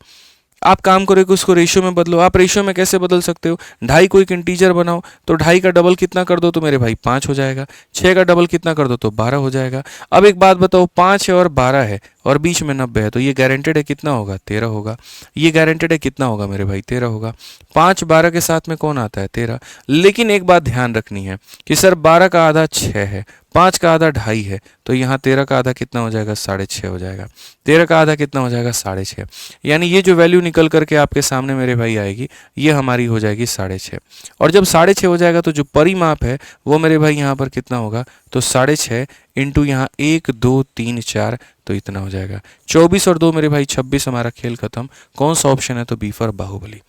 आप काम करो कि उसको रेशियो में बदलो। आप रेशियो में कैसे बदल सकते हो, 2.5 को एक इंटीजर बनाओ, तो 2.5 का डबल कितना कर दो तो मेरे भाई 5 हो जाएगा। 6 का डबल कितना कर दो तो 12 हो जाएगा। अब एक बात बताओ, 5 है और 12 है और बीच में 90 है, तो ये गारंटेड है कितना होगा, 13 होगा। ये गारंटेड है कितना होगा मेरे भाई, 13 होगा। 5 12 के साथ में कौन आता है, 13। लेकिन एक बात ध्यान रखनी है कि सर 12 का आधा 6 है, 5 का आधा 2.5 है, तो यहाँ 13 का आधा कितना हो जाएगा, 6.5 हो जाएगा। 13 का आधा कितना हो जाएगा, 6.5। यानी ये जो वैल्यू निकल करके आपके सामने मेरे भाई आएगी, ये हमारी हो जाएगी 6.5। और जब 6.5 हो जाएगा तो जो परिमाप है वो मेरे भाई यहाँ पर कितना होगा, तो 6.5 इंटू यहाँ 1 2 3 4 तो इतना हो जाएगा। 24 और 2 मेरे भाई 26, हमारा खेल खत्म। कौन सा ऑप्शन है? तो बी फॉर बाहुबली।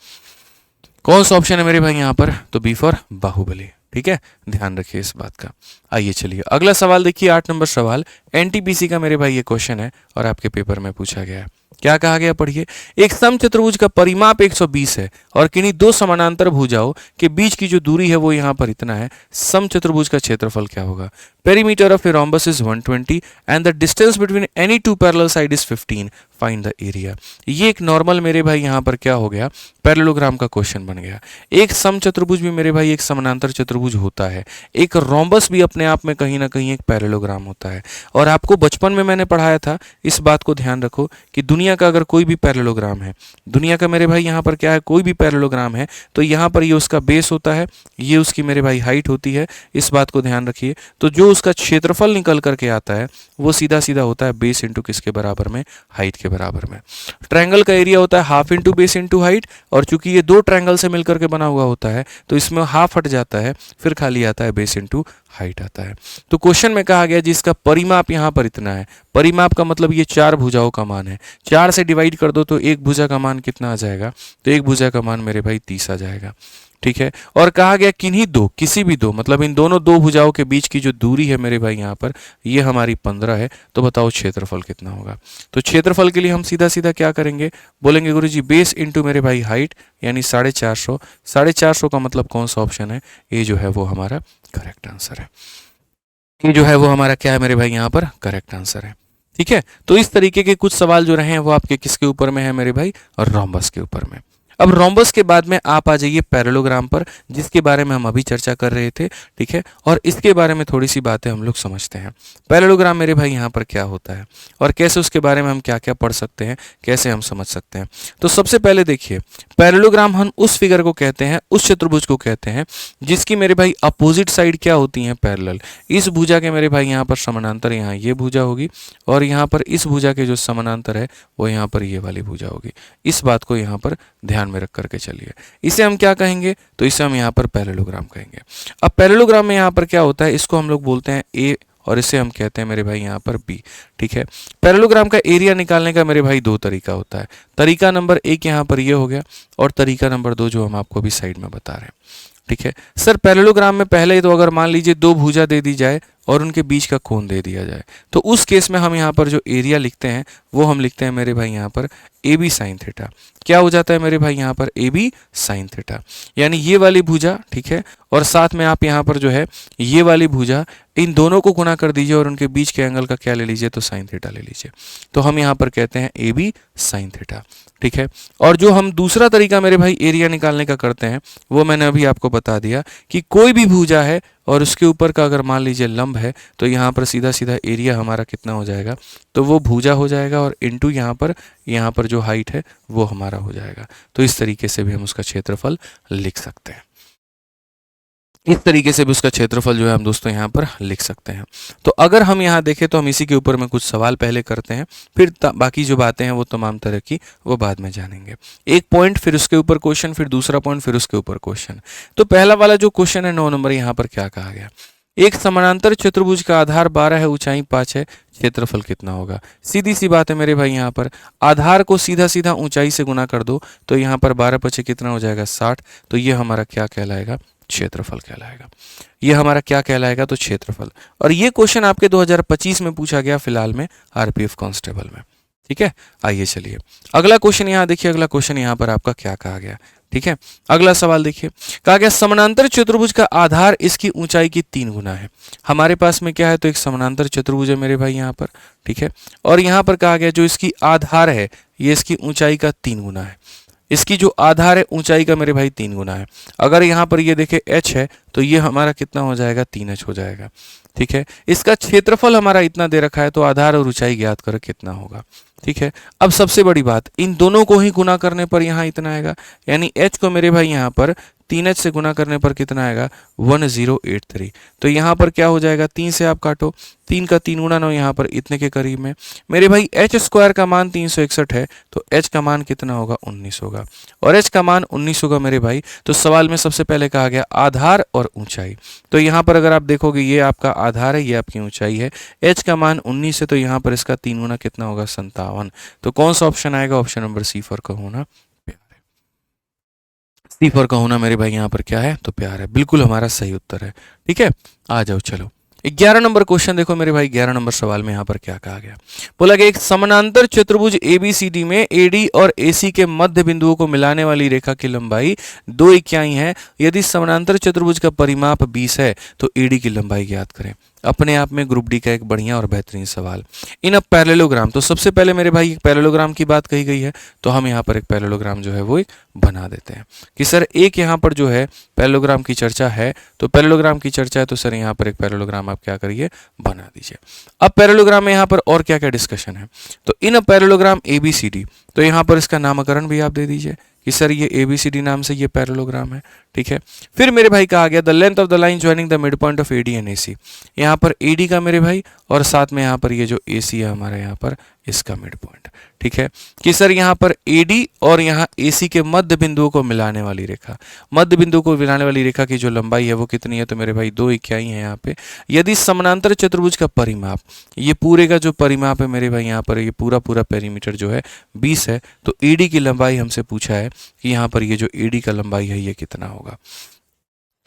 कौन सा ऑप्शन है मेरे भाई यहाँ पर? तो बी फॉर बाहुबली। ठीक है, ध्यान रखिए इस बात का। आइए चलिए अगला सवाल देखिए, 8 नंबर सवाल एनटीपीसी का मेरे भाई ये क्वेश्चन है और आपके पेपर में पूछा गया है। क्या कहा गया पढ़िए। एक समचतुर्भुज का परिमाप 120 है और किन्हीं दो समानांतर भुजाओं के बीच की जो दूरी है वो यहाँ पर इतना है। समचतुर्भुज का क्षेत्रफल क्या होगा? Perimeter of A rhombus is 120 and the distance between any two parallel side is 15. Find the area. ये एक नॉर्मल मेरे भाई यहाँ पर क्या हो गया? पैरेललोग्राम का क्वेश्चन बन गया। एक समचतुर्भुज भी मेरे भाई एक समानांतर चतुर्भुज होता है, एक रोम्बस भी अपने आप में कहीं ना कहीं एक पैरेललोग्राम होता है। और आपको बचपन में मैंने पढ़ाया था, इस बात को ध्यान रखो कि दुनिया का अगर कोई भी पैरेललोग्राम है, दुनिया का मेरे भाई यहाँ पर क्या है, कोई भी पैरेललोग्राम है, तो यहाँ पर ये उसका बेस होता है, ये उसकी मेरे भाई हाइट होती है। इस बात को ध्यान रखिए। तो जो उसका क्षेत्रफल निकल करके आता है वो सीधा सीधा होता है बेस इंटू किसके बराबर में? हाइट के बराबर में। ट्रायंगल का एरिया होता है half into base into height, और चूंकि ये दो ट्रायंगल से मिलकर के बना हुआ होता है तो इसमें हाफ हट जाता है, फिर खाली आता है बेस इंटू हाइट आता है। तो क्वेश्चन में कहा गया जिसका परिमाप यहाँ पर इतना है। परिमाप का मतलब ये 4 भुजाओं का मान है। 4 से डिवाइड कर दो तो एक भुजा का मान कितना आ जाएगा? तो एक भुजा का मान मेरे भाई 30 आ जाएगा। ठीक है, और कहा गया किन्हीं दो, किसी भी दो, मतलब इन दोनों दो भुजाओं के बीच की जो दूरी है मेरे भाई यहाँ पर, ये हमारी 15 है। तो बताओ क्षेत्रफल कितना होगा? तो क्षेत्रफल के लिए हम सीधा सीधा क्या करेंगे? बोलेंगे गुरुजी बेस इंटू मेरे भाई हाइट, यानी 450। 450 का मतलब कौन सा ऑप्शन है? ये जो है वो हमारा करेक्ट आंसर है। ये जो है वो हमारा क्या है मेरे भाई यहाँ पर? करेक्ट आंसर है। ठीक है, तो इस तरीके के कुछ सवाल जो रहे हैं वो आपके किसके ऊपर में है मेरे भाई? और रोम्बस के ऊपर में। अब रोम्बस के बाद में आप आ जाइए पैरेललोग्राम पर, जिसके बारे में हम अभी चर्चा कर रहे थे। ठीक है, और इसके बारे में थोड़ी सी बातें हम लोग समझते हैं। पैरेललोग्राम मेरे भाई यहाँ पर क्या होता है और कैसे उसके बारे में हम क्या क्या पढ़ सकते हैं, कैसे हम समझ सकते हैं। तो सबसे पहले देखिए, पैरेललोग्राम हम उस फिगर को कहते हैं, उस चतुर्भुज को कहते हैं जिसकी मेरे भाई अपोजिट साइड क्या होती हैं? पैरेलल। इस भुजा के मेरे भाई यहाँ पर समानांतर यहाँ ये भुजा होगी, और यहाँ पर इस भुजा के जो समानांतर है वो यहाँ पर ये वाली भुजा होगी। इस बात को यहाँ पर ध्यान में रख करके चलिए। इसे हम क्या कहेंगे? तो इसे हम यहाँ पर पैरेललोग्राम कहेंगे। अब पैरेललोग्राम में यहाँ पर क्या होता है? इसको हम लोग बोलते हैं ए, और इसे हम कहते हैं मेरे भाई यहाँ पर बी। ठीक है, पैरेललोग्राम का एरिया निकालने का मेरे भाई 2 तरीका होता है। तरीका नंबर 1 यहाँ पर ये हो गया, और तरीका नंबर 2 जो हम आपको अभी साइड में बता रहे हैं। ठीक है सर, पैरेललोग्राम में पहले तो अगर मान लीजिए 2 भुजा दे दी जाए और उनके बीच का कोण दे दिया जाए, तो उस केस में हम यहाँ पर जो एरिया लिखते हैं वो हम लिखते हैं मेरे भाई यहाँ पर ए बी साइन थीटा। क्या हो जाता है मेरे भाई यहाँ पर? ए बी साइन थीटा, यानी ये वाली भुजा, ठीक है, और साथ में आप यहाँ पर जो है ये वाली भुजा, इन दोनों को गुणा कर दीजिए और उनके बीच के एंगल का क्या ले लीजिए? तो साइन थीटा ले लीजिए। तो हम यहाँ पर कहते हैं ए बी साइन थीटा। ठीक है, और जो हम दूसरा तरीका मेरे भाई एरिया निकालने का करते हैं वो मैंने अभी आपको बता दिया कि कोई भी भुजा है और उसके ऊपर का अगर मान लीजिए लंब है, तो यहाँ पर सीधा सीधा एरिया हमारा कितना हो जाएगा? तो वो भुजा हो जाएगा, और इनटू यहाँ पर जो हाइट है वो हमारा हो जाएगा। तो इस तरीके से भी हम उसका क्षेत्रफल लिख सकते हैं। इस तरीके से भी उसका क्षेत्रफल जो है हम दोस्तों यहाँ पर लिख सकते हैं। तो अगर हम यहाँ देखें तो हम इसी के ऊपर में कुछ सवाल पहले करते हैं, फिर बाकी जो बातें हैं वो तमाम तरह की वो बाद में जानेंगे। एक पॉइंट, फिर उसके ऊपर क्वेश्चन, फिर दूसरा पॉइंट, फिर उसके ऊपर क्वेश्चन। तो पहला वाला जो क्वेश्चन है 9 नंबर, यहाँ पर क्या कहा गया? एक समानांतर चतुर्भुज का आधार 12 है, ऊंचाई 5 है, क्षेत्रफल कितना होगा? सीधी सी बात है मेरे भाई, यहाँ पर आधार को सीधा सीधा ऊंचाई से गुना कर दो तो यहाँ पर 12 पचे कितना हो जाएगा? 60। तो ये हमारा क्या कहलाएगा? क्षेत्रफल कहलाएगा। ये हमारा क्या कहलाएगा? तो क्षेत्रफल। और ये क्वेश्चन आपके 2025 में पूछा गया फिलहाल में आरपीएफ कांस्टेबल में। ठीक है, आइए चलिए अगला क्वेश्चन यहाँ देखिए। अगला क्वेश्चन यहाँ पर आपका क्या कहा गया? ठीक है, अगला सवाल देखिए, कहा गया समानांतर चतुर्भुज का आधार इसकी ऊंचाई की 3 गुना है। हमारे पास में क्या है? तो एक समानांतर चतुर्भुज है मेरे भाई यहाँ पर। ठीक है, और यहाँ पर कहा गया जो इसकी आधार है ये इसकी ऊंचाई का 3 गुना है। इसकी जो आधार है ऊंचाई का मेरे भाई 3 गुना है। अगर यहाँ पर ये देखे h है तो ये हमारा कितना हो जाएगा? 3h हो जाएगा। ठीक है, इसका क्षेत्रफल हमारा इतना दे रखा है, तो आधार और ऊंचाई ज्ञात कर कितना होगा? ठीक है, अब सबसे बड़ी बात, इन दोनों को ही गुना करने पर यहाँ इतना आएगा, यानी h को मेरे भाई यहाँ पर 3h से गुना करने पर कितना आएगा 1083। तो यहाँ पर क्या हो जाएगा, 3 से आप काटो, 3 का 3 गुना 9 यहाँ पर इतने के करीब में। मेरे भाई एच स्क्वायर का मान 361 है तो एच का मान कितना होगा 19 होगा, और एच का मान 19 होगा मेरे भाई। तो सवाल में सबसे पहले कहा गया आधार और ऊंचाई। तो यहाँ पर अगर आप देखोगे ये आपका आधार है, ये आपकी ऊंचाई है, एच का मान 19 है तो यहाँ पर इसका 3 गुना कितना होगा 57। तो कौन सा ऑप्शन आएगा, ऑप्शन नंबर सी फॉर का होना प्यार है। सी फॉर का होना मेरे भाई यहाँ पर क्या है, तो प्यार है, बिल्कुल हमारा सही उत्तर है। ठीक है, आ जाओ चलो 11 नंबर क्वेश्चन देखो मेरे भाई। 11 नंबर सवाल में यहाँ पर क्या कहा गया, बोला गया एक समानांतर चतुर्भुज एबीसीडी में एडी और एसी के मध्य बिंदुओं को मिलाने वाली रेखा की लंबाई 2 इकाई है। यदि समानांतर चतुर्भुज का परिमाप 20 है तो एडी की लंबाई ज्ञात करें। अपने आप में ग्रुप डी का एक बढ़िया और बेहतरीन सवाल। इन अ पैरेललोग्राम, तो सबसे पहले मेरे भाई एक पैरेललोग्राम की बात कही गई है तो हम यहाँ पर एक पैरेललोग्राम जो है वो एक बना देते हैं कि सर एक यहाँ पर जो है पैरेललोग्राम की चर्चा है, तो पैरेललोग्राम की चर्चा है तो सर यहाँ पर एक पैरेललोग्राम आप क्या करिए बना दीजिए। अब पैरेललोग्राम में यहाँ पर और क्या क्या डिस्कशन है, तो इन अ पैरेललोग्राम एबीसीडी, तो यहाँ पर इसका नामकरण भी आप दे दीजिए कि सर ये एबीसीडी नाम से ये पैरेललोग्राम है। ठीक है, फिर मेरे भाई कहा गया the length of the line joining the mid point of AD and AC, यहाँ पर एडी का मेरे भाई और साथ में यहाँ पर ये जो एसी है हमारे यहाँ पर इसका मिड पॉइंट। ठीक है, कि सर यहाँ पर एडी और यहाँ एसी के मध्य बिंदुओं को मिलाने वाली रेखा, मध्य बिंदु को मिलाने वाली रेखा की जो लंबाई है वो कितनी है, तो मेरे भाई 2 इकाई है यहाँ पे। यदि समानांतर चतुर्भुज का परिमाप, ये पूरे का जो परिमाप है मेरे भाई यहाँ पर ये पूरा पूरा पेरीमीटर जो है 20 है, तो एडी की लंबाई हमसे पूछा है कि यहाँ पर ये जो एडी का लंबाई है ये कितना होगा।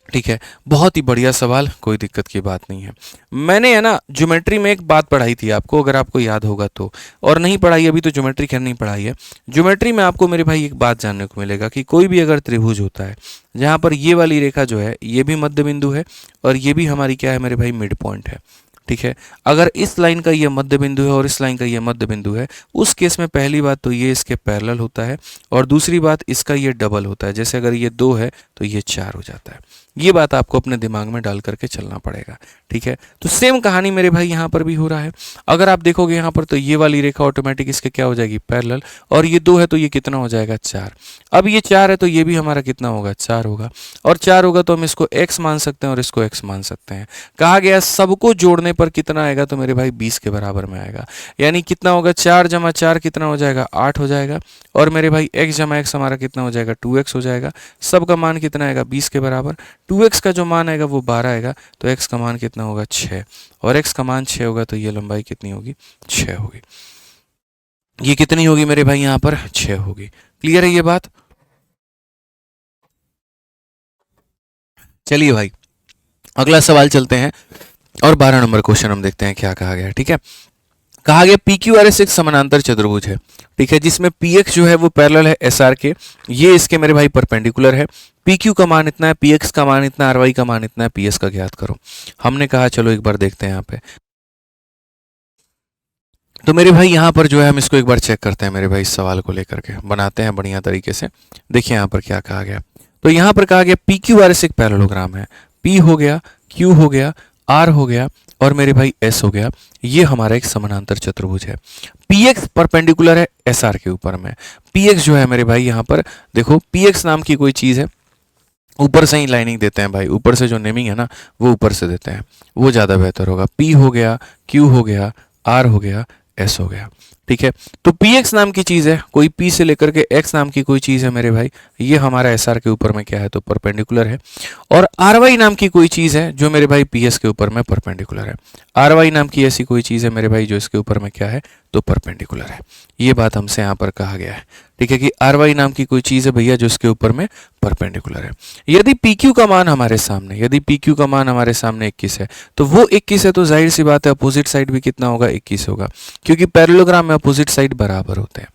ठीक है, बहुत ही बढ़िया सवाल, कोई दिक्कत की बात नहीं है। मैंने है ना ज्योमेट्री में एक बात पढ़ाई थी आपको, अगर आपको याद होगा तो, और नहीं पढ़ाई अभी तो ज्योमेट्री खैर नहीं पढ़ाई है। ज्योमेट्री में आपको मेरे भाई एक बात जानने को मिलेगा कि कोई भी अगर त्रिभुज होता है जहाँ पर ये वाली रेखा जो है ये भी मध्य बिंदु है और ये भी हमारी क्या है मेरे भाई मिड पॉइंट है। ठीक है, अगर इस लाइन का ये मध्य बिंदु है और इस लाइन का ये मध्य बिंदु है, उस केस में पहली बात तो ये इसके पैरेलल होता है और दूसरी बात इसका ये डबल होता है। जैसे अगर ये 2 है तो ये 4 हो जाता है। ये बात आपको अपने दिमाग में डाल करके चलना पड़ेगा। ठीक है, तो सेम कहानी मेरे भाई यहाँ पर भी हो रहा है। अगर आप देखोगे यहाँ पर तो ये वाली रेखा ऑटोमेटिक इसके क्या हो जाएगी पैरेलल, और ये 2 है तो ये कितना हो जाएगा 4। अब ये 4 है तो ये भी हमारा कितना होगा 4 होगा, और 4 होगा तो हम इसको x मान सकते हैं और इसको x मान सकते हैं। कहा गया सबको जोड़ने पर कितना आएगा, तो मेरे भाई 20 के बराबर में आएगा। यानी कितना होगा 4 जमा 4 कितना हो जाएगा 8 हो जाएगा, और मेरे भाई x जमा x हमारा कितना हो जाएगा 2x हो जाएगा। सब का मान कितना आएगा 20 के बराबर, 2x का जो मान आएगा वो 12 आएगा, तो x का मान कितना होगा 6, और x का मान 6 होगा तो ये लंबाई कितनी होगी 6 होगी। ये कितनी होगी मेरे भाई यहाँ पर 6 होगी। क्लियर है ये बात। चलिए भाई अगला सवाल चलते हैं और 12 नंबर क्वेश्चन हम देखते हैं क्या कहा गया है। ठीक है, कहा गया PQRS एक समानांतर चतुर्भुज है। ठीक है, जिसमें PX जो है वो पैरेलल है SR के, ये इसके मेरे भाई परपेंडिकुलर है। PQ का मान इतना है, PX का मान इतना, RY का मान इतना है, PS का ज्ञात करो। हमने कहा चलो एक बार देखते हैं यहाँ पे, तो मेरे भाई यहाँ पर जो है हम इसको एक बार चेक करते हैं मेरे भाई, इस सवाल को लेकर के बनाते हैं बढ़िया तरीके से। देखिए यहाँ पर क्या कहा गया, तो यहाँ पर कहा गया PQRS एक पैरेललोग्राम है। P हो गया, Q हो गया, R हो गया और मेरे भाई S हो गया। ये हमारा एक समानांतर चतुर्भुज है। PX परपेंडिकुलर है SR के ऊपर में। PX जो है मेरे भाई यहाँ पर देखो, PX नाम की कोई चीज़ है, ऊपर से ही लाइनिंग देते हैं भाई, ऊपर से जो नेमिंग है ना वो ऊपर से देते हैं, वो ज़्यादा बेहतर होगा। P हो गया, Q हो गया, R हो गया, S हो गया। ठीक है, तो PX नाम की चीज़ है, कोई P से लेकर के X नाम की कोई चीज़ है मेरे भाई, ये हमारा SR के ऊपर में क्या है तो परपेंडिकुलर है। और RY नाम की कोई चीज़ है जो मेरे भाई PS के ऊपर में परपेंडिकुलर है। RY नाम की ऐसी कोई चीज़ है मेरे भाई जो इसके ऊपर में क्या है तो परपेंडिकुलर है। ये बात हमसे यहाँ पर कहा गया है। ठीक है, कि RY नाम की कोई चीज़ है भैया जो इसके ऊपर में परपेंडिकुलर है। यदि PQ का मान हमारे सामने, यदि PQ का मान हमारे सामने 21 है तो वो 21 है, तो जाहिर सी बात है अपोजिट साइड भी कितना होगा 21 होगा, क्योंकि पैरेललोग्राम में अपोजिट साइड बराबर होते हैं।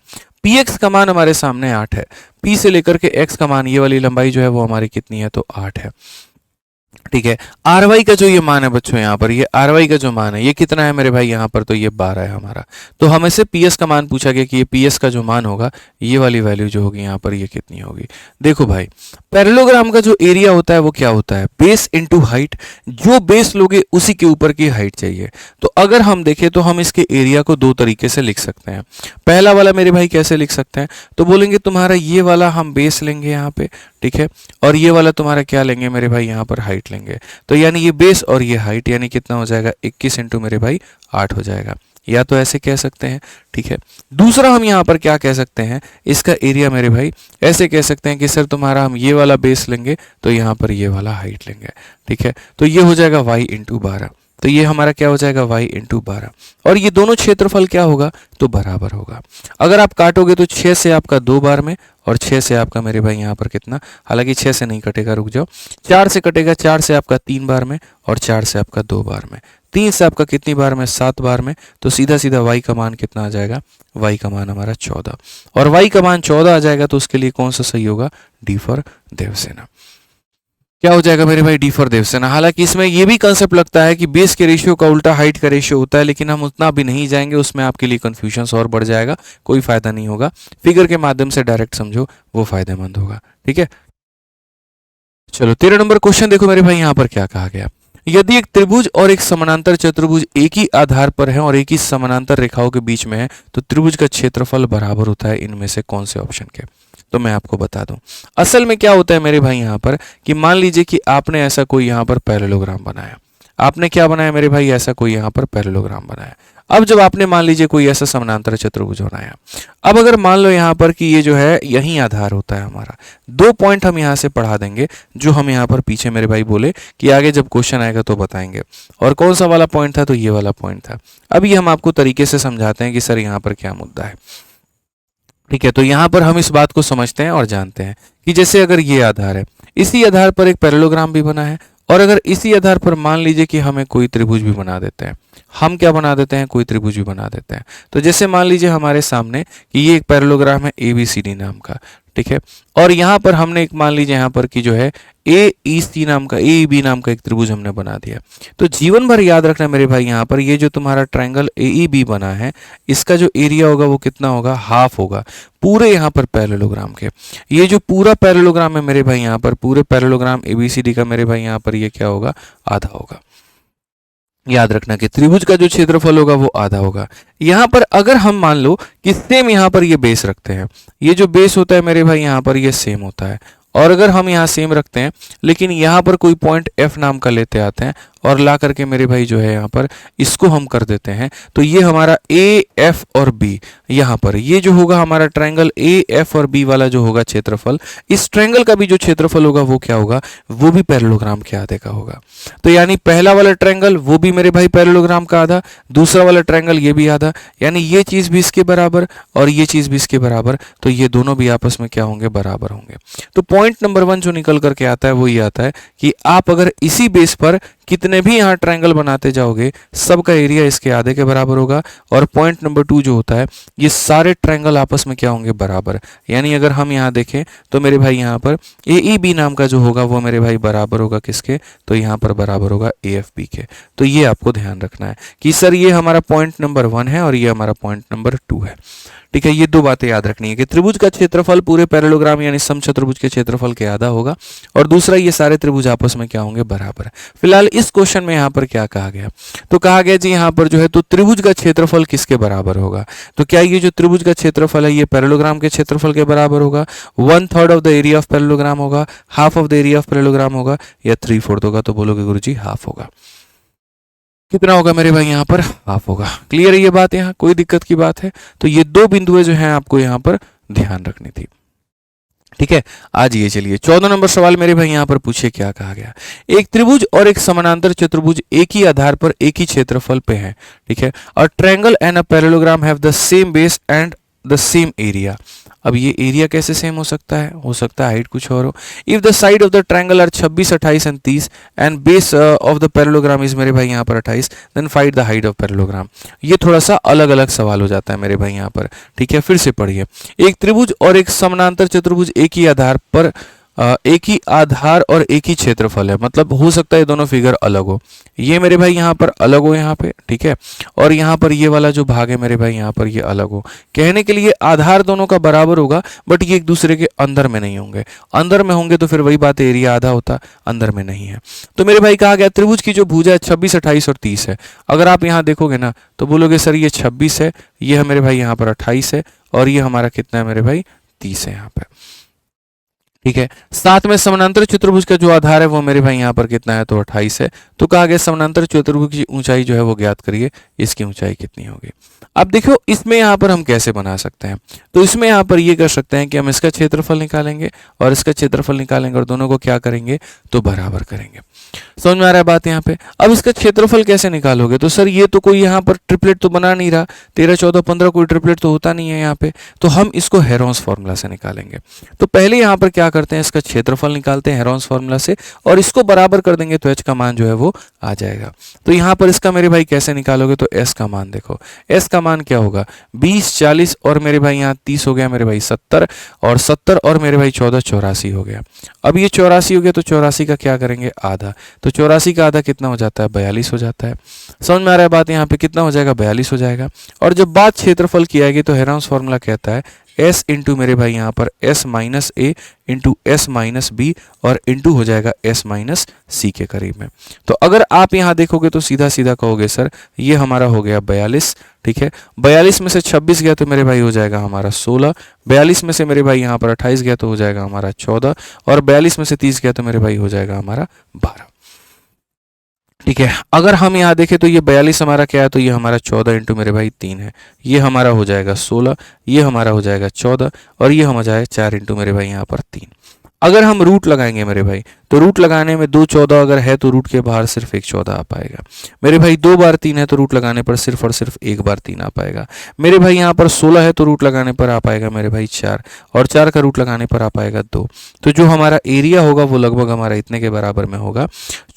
PX का मान हमारे सामने 8 है, P से लेकर के X का मान, ये वाली लंबाई जो है वो हमारी कितनी है तो 8 है। ठीक है। आर वाई का जो ये मान है बच्चों, यहाँ पर ये आर वाई का जो मान है ये कितना है मेरे भाई, यहाँ पर तो ये 12 है हमारा। तो हमें से पी एस का मान पूछा गया कि ये पी एस का जो मान होगा ये वाली वैल्यू जो होगी यहाँ पर ये कितनी होगी। देखो भाई, पैरेललोग्राम का जो एरिया होता है वो क्या होता है, बेस इंटू हाइट। जो बेस लोगे उसी के ऊपर की हाइट चाहिए। तो अगर हम देखें तो हम इसके एरिया को दो तरीके से लिख सकते हैं। पहला वाला मेरे भाई कैसे लिख सकते हैं, तो बोलेंगे तुम्हारा ये वाला हम बेस लेंगे यहाँ पे, ठीक है, और ये वाला तुम्हारा क्या लेंगे मेरे भाई, यहाँ पर हाइट लेंगे। तो यानी ये बेस और ये हाइट यानी कितना हो जाएगा, 21 इंटू मेरे भाई 8 हो जाएगा। या तो ऐसे कह सकते हैं, ठीक है। दूसरा हम यहाँ पर क्या कह सकते हैं, इसका एरिया मेरे भाई ऐसे कह सकते हैं कि सर तुम्हारा हम ये वाला बेस लेंगे तो यहाँ पर ये वाला हाइट लेंगे, ठीक है। तो ये हो जाएगा y इंटू 12। तो ये हमारा क्या हो जाएगा, y इंटू 12। और ये दोनों क्षेत्रफल क्या होगा, तो बराबर होगा। अगर आप काटोगे तो 6 से आपका 2 बार में और 6 से आपका मेरे भाई यहाँ पर कितना, हालांकि 6 से नहीं कटेगा, रुक जाओ, 4 से कटेगा, 4 से आपका 3 बार में और 4 से आपका 2 बार में, 3 से आपका कितनी बार में, 7 बार में। तो सीधा सीधा y का मान कितना आ जाएगा, y का मान हमारा 14। और y का मान 14 आ जाएगा तो उसके लिए कौन सा सही होगा, डी फॉर देवसेना। क्या हो जाएगा मेरे भाई, डी फॉर देवसेना। हालांकि इसमें ये भी कंसेप्ट लगता है कि बेस के रेशियो का उल्टा हाइट का रेशियो होता है, लेकिन हम उतना भी नहीं जाएंगे, उसमें आपके लिए कंफ्यूजन और बढ़ जाएगा, कोई फायदा नहीं होगा। फिगर के माध्यम से डायरेक्ट समझो, वो फायदेमंद होगा, ठीक है। चलो 13 नंबर क्वेश्चन देखो मेरे भाई, यहाँ पर क्या कहा गया। यदि एक त्रिभुज और एक समानांतर चतुर्भुज एक ही आधार पर है और एक ही समानांतर रेखाओं के बीच में है तो त्रिभुज का क्षेत्रफल बराबर होता है इनमें से कौन से ऑप्शन के। तो मैं आपको बता दूं, असल में क्या होता है मेरे भाई यहाँ पर कि मान लीजिए कि आपने ऐसा कोई यहाँ पर पैरेललोग्राम बनाया। आपने क्या बनाया मेरे भाई, ऐसा कोई यहाँ पर पैरेललोग्राम बनाया। अब जब आपने मान लीजिए कोई ऐसा समानांतर चतुर्भुज बनाया, अब अगर मान लो यहाँ पर कि ये जो है यही आधार होता है हमारा, 2 पॉइंट हम यहाँ से पढ़ा देंगे जो हम यहाँ पर पीछे मेरे भाई बोले कि आगे जब क्वेश्चन आएगा तो बताएंगे। और कौन सा वाला पॉइंट था, तो ये वाला पॉइंट था। अब ये हम आपको तरीके से समझाते हैं कि सर यहाँ पर क्या मुद्दा है, ठीक है। तो यहाँ पर हम इस बात को समझते हैं और जानते हैं कि जैसे अगर ये आधार है, इसी आधार पर एक पैरेललोग्राम भी बना है, और अगर इसी आधार पर मान लीजिए कि हमें कोई त्रिभुज भी बना देते हैं, हम क्या बना देते हैं, कोई त्रिभुज भी बना देते हैं। तो जैसे मान लीजिए हमारे सामने कि ये एक पैरेललोग्राम है ABCD नाम का, ठीक है, और यहाँ पर हमने एक मान लीजिए यहाँ पर कि जो है AEC नाम का, AEB नाम का एक त्रिभुज हमने बना दिया। तो जीवन भर याद रखना मेरे भाई, यहाँ पर ये जो तुम्हारा ट्रायंगल AEB बना है, इसका जो एरिया होगा वो कितना होगा, हाफ होगा पूरे यहाँ पर पैरेललोग्राम के। ये जो पूरा पैरेललोग्राम है मेरे भाई, यहाँ पर पूरे पैरेललोग्राम ABCD का मेरे भाई यहाँ पर ये क्या होगा, आधा होगा। याद रखना कि त्रिभुज का जो क्षेत्रफल होगा वो आधा होगा। यहाँ पर अगर हम मान लो कि सेम यहाँ पर ये बेस रखते हैं, ये जो बेस होता है मेरे भाई यहाँ पर ये सेम होता है, और अगर हम यहाँ सेम रखते हैं लेकिन यहाँ पर कोई पॉइंट F नाम का लेते आते हैं और ला करके मेरे भाई जो है यहाँ पर इसको हम कर देते हैं, तो ये हमारा A, F और B, यहाँ पर ये जो होगा हमारा ट्रायंगल A, F और B वाला जो होगा क्षेत्रफल, इस ट्रायंगल का भी जो क्षेत्रफल होगा वो क्या होगा, वो भी पैरेललोग्राम के आधे का होगा। तो यानी पहला वाला ट्रायंगल वो भी मेरे भाई पैरेललोग्राम का आधा, दूसरा वाला ट्रायंगल ये भी आधा, यानी ये चीज भी इसके बराबर और ये चीज भी इसके बराबर, तो ये दोनों भी आपस में क्या होंगे, बराबर होंगे। तो पॉइंट नंबर 1 जो निकल करके आता है वो ये आता है कि आप अगर इसी बेस पर कितने भी यहाँ ट्रायंगल बनाते जाओगे सबका एरिया इसके आधे के बराबर होगा। और पॉइंट नंबर 2 जो होता है, ये सारे ट्रायंगल आपस में क्या होंगे, बराबर। यानी अगर हम यहाँ देखें तो मेरे भाई यहाँ पर AEB नाम का जो होगा वो मेरे भाई बराबर होगा किसके, तो यहाँ पर बराबर होगा AFB के। तो ये आपको ध्यान रखना है कि सर ये हमारा पॉइंट नंबर 1 है और ये हमारा पॉइंट नंबर 2 है, ठीक है। ये दो बातें याद रखनी है कि त्रिभुज का क्षेत्रफल पूरे पैरेललोग्राम यानी समचतुर्भुज के क्षेत्रफल के आधा होगा, और दूसरा ये सारे त्रिभुज आपस में क्या होंगे, बराबर। फिलहाल इस क्वेश्चन में यहाँ पर क्या कहा गया, तो कहा गया जी यहाँ पर जो है तो त्रिभुज का क्षेत्रफल किसके बराबर होगा। तो क्या ये जो त्रिभुज का क्षेत्रफल है ये पैरेललोग्राम के क्षेत्रफल के बराबर होगा, 1/3 of the area of parallelogram होगा, half of the area of parallelogram होगा, या 3/4 होगा। तो बोलोगे गुरुजी हाफ होगा। कितना होगा मेरे भाई, यहाँ पर हाफ होगा। क्लियर है ये बात, यहाँ कोई दिक्कत की बात है। तो ये दो बिंदुएं जो हैं आपको यहाँ पर ध्यान रखनी थी, ठीक है। आज ये चलिए 14 नंबर सवाल मेरे भाई यहाँ पर पूछे क्या कहा गया। एक त्रिभुज और एक समानांतर चतुर्भुज एक ही आधार पर एक ही क्षेत्रफल पे है, ठीक है, और triangle and a parallelogram have the same base and the same area. अब ये एरिया कैसे सेम हो सकता है हाइट कुछ और हो। If the side of the triangle are 26, 28 and 30 and base of the parallelogram is मेरे भाई यहाँ पर 28, then find the height of parallelogram. ये थोड़ा सा अलग अलग सवाल हो जाता है मेरे भाई यहाँ पर, ठीक है। फिर से पढ़िए, एक त्रिभुज और एक समानांतर चतुर्भुज एक ही आधार पर एक ही आधार और एक ही क्षेत्रफल है, मतलब हो सकता है ये दोनों फिगर अलग हो, ये मेरे भाई यहाँ पर अलग हो यहाँ पे, ठीक है, और यहाँ पर ये वाला जो भाग है मेरे भाई यहाँ पर ये अलग हो। कहने के लिए आधार दोनों का बराबर होगा, बट ये एक दूसरे के अंदर में नहीं होंगे। अंदर में होंगे तो फिर वही बात है, एरिया आधा होता, अंदर में नहीं है। तो मेरे भाई कहा गया त्रिभुज की जो भुजा है 26, 28 और 30 है। अगर आप यहाँ देखोगे ना तो बोलोगे सर ये 26 है, ये है मेरे भाई यहाँ पर 28 है, और ये हमारा कितना है मेरे भाई 30 है यहाँ पे, ठीक है। साथ में समानांतर चतुर्भुज का जो आधार है वो मेरे भाई यहाँ पर कितना है, तो 28 है। तो कहा गया समानांतर चतुर्भुज की ऊंचाई जो है वो ज्ञात करिए, इसकी ऊंचाई कितनी होगी। अब देखो इसमें यहाँ पर हम कैसे बना सकते हैं, तो इसमें यहाँ पर ये कर सकते हैं कि हम इसका क्षेत्रफल निकालेंगे और इसका क्षेत्रफल निकालेंगे और दोनों को क्या करेंगे, तो बराबर करेंगे। समझ में आ रहा है बात यहाँ पे। अब इसका क्षेत्रफल कैसे निकालोगे, तो सर ये तो कोई यहाँ पर ट्रिपलेट तो बना नहीं रहा, 13, 14, 15 कोई ट्रिपलेट तो होता नहीं है यहाँ पे, तो हम इसको हेरोंस फॉर्मूला से निकालेंगे। तो पहले यहाँ पर क्या करते हैं, इसका क्षेत्रफल निकालते हैं हेरोंस फॉर्मूला से और इसको बराबर कर देंगे तो h का मान जो है वो आ जाएगा। तो यहाँ पर इसका मेरे भाई कैसे निकालोगे, तो s का मान देखो, s का मान क्या होगा, 20, 40 और मेरे भाई यहाँ 30 हो गया मेरे भाई 70, और 70 और मेरे भाई 14, 84 हो गया। अब ये 84 हो गया तो 84 का क्या करेंगे, आधा, तो 84 का आधा कितना हो जाता है, 42 हो जाता है। समझ में आ रहा है बात, यहाँ पे कितना हो जाएगा, 42 हो जाएगा। और जब बात क्षेत्रफल की आएगी तो हेरोंस फॉर्मूला कहता है s इंटू मेरे भाई यहाँ पर s माइनस ए इंटू एस माइनस बी और इंटू हो जाएगा s माइनस सी के करीब में। तो अगर आप यहाँ देखोगे तो सीधा सीधा कहोगे सर ये हमारा हो गया 42, ठीक है, 42 में से 26 गया तो मेरे भाई हो जाएगा हमारा 16, 42 में से मेरे भाई यहाँ पर 28 गया तो हो जाएगा हमारा 14, और 42 में से 30 गया तो मेरे भाई हो जाएगा हमारा 12, ठीक है। अगर हम यहाँ देखें तो ये 42 हमारा क्या है, तो ये हमारा 14 इंटू मेरे भाई 3 है, ये हमारा हो जाएगा 16, ये हमारा हो जाएगा 14 और ये हम जाएगा 4 इंटू मेरे भाई यहाँ पर 3। अगर हम रूट लगाएंगे मेरे भाई तो रूट लगाने में 2 14 अगर है तो रूट के बाहर सिर्फ एक 14 आ पाएगा। मेरे भाई 2 बार 3 है तो रूट लगाने पर सिर्फ और सिर्फ एक बार 3 आ पाएगा। मेरे भाई यहाँ पर 16 है तो रूट लगाने पर आ पाएगा मेरे भाई 4, और 4 का रूट लगाने पर आ पाएगा 2। तो जो हमारा एरिया होगा वो लगभग हमारा इतने के बराबर में होगा,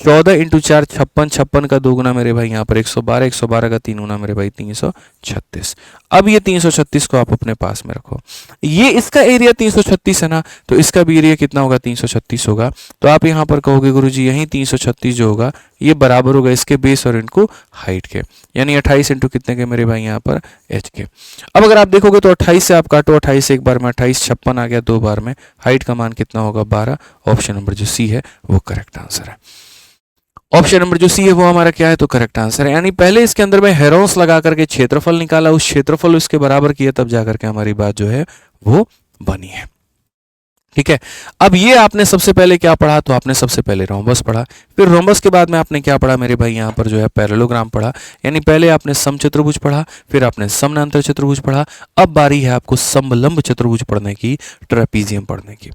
14 इंटू 4 56, 56 का 2 गुना मेरे भाई यहाँ पर 112, 112 का 3 गुना मेरे भाई 336। अब ये 336 को आप अपने पास में रखो, ये इसका एरिया 336 है ना, तो इसका भी एरिया कितना होगा, 336 होगा। तो आप यहाँ पर कहोगे गुरुजी यही 336 जो होगा ये बराबर होगा इसके बेस और इनको हाइट के, यानी 28 इंटू कितने के मेरे भाई यहाँ पर h के। अब अगर आप देखोगे तो 28 से आप काटो, 28 एक बार में 28, 56 आ गया 2 बार में, हाइट का मान कितना होगा 12। ऑप्शन नंबर जो सी है वो करेक्ट आंसर है। ऑप्शन नंबर जो सी है वो हमारा क्या है, तो करेक्ट आंसर है। यानी पहले इसके अंदर में हेरोंस लगा करके क्षेत्रफल निकाला, उस क्षेत्रफल उसके बराबर किया, तब जाकर के हमारी बात जो है वो बनी है, ठीक है। अब ये आपने सबसे पहले क्या पढ़ा, तो आपने सबसे पहले रोम्बस पढ़ा, फिर रोम्बस के बाद में आपने क्या पढ़ा मेरे भाई यहाँ पर जो है पैरेललोग्राम पढ़ा, यानी पहले आपने समचतुर्भुज पढ़ा, फिर आपने समानांतर चतुर्भुज पढ़ा, अब बारी है आपको समलंब चतुर्भुज पढ़ने की, ट्रेपीजियम पढ़ने की।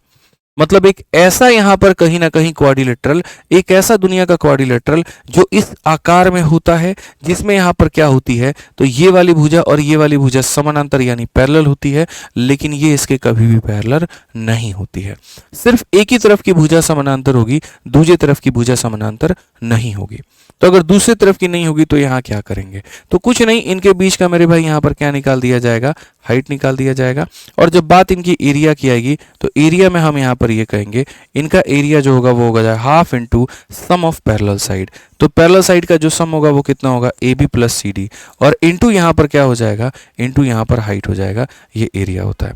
मतलब एक ऐसा यहाँ पर कहीं ना कहीं क्वाड्रिलेटरल, एक ऐसा दुनिया का क्वाड्रिलेटरल जो इस आकार में होता है, जिसमें यहाँ पर क्या होती है, तो ये वाली भुजा और ये वाली भुजा समानांतर यानी पैरेलल होती है, लेकिन ये इसके कभी भी पैरेलल नहीं होती है। सिर्फ एक ही तरफ की भुजा समानांतर होगी, दूसरी तरफ की भुजा समानांतर नहीं होगी। तो अगर दूसरी तरफ की नहीं होगी तो यहाँ क्या करेंगे, तो कुछ नहीं, इनके बीच का मेरे भाई यहाँ पर क्या निकाल दिया जाएगा, हाइट निकाल दिया जाएगा। और जब बात इनकी एरिया की आएगी तो एरिया में हम यहाँ पर ये कहेंगे इनका एरिया जो होगा वो होगा half into sum of parallel side. तो पैरेलल साइड का जो सम होगा वो कितना होगा, A B plus C D, और इंटू यहाँ पर क्या हो जाएगा, इंटू यहाँ पर हाइट हो जाएगा, ये एरिया होता है।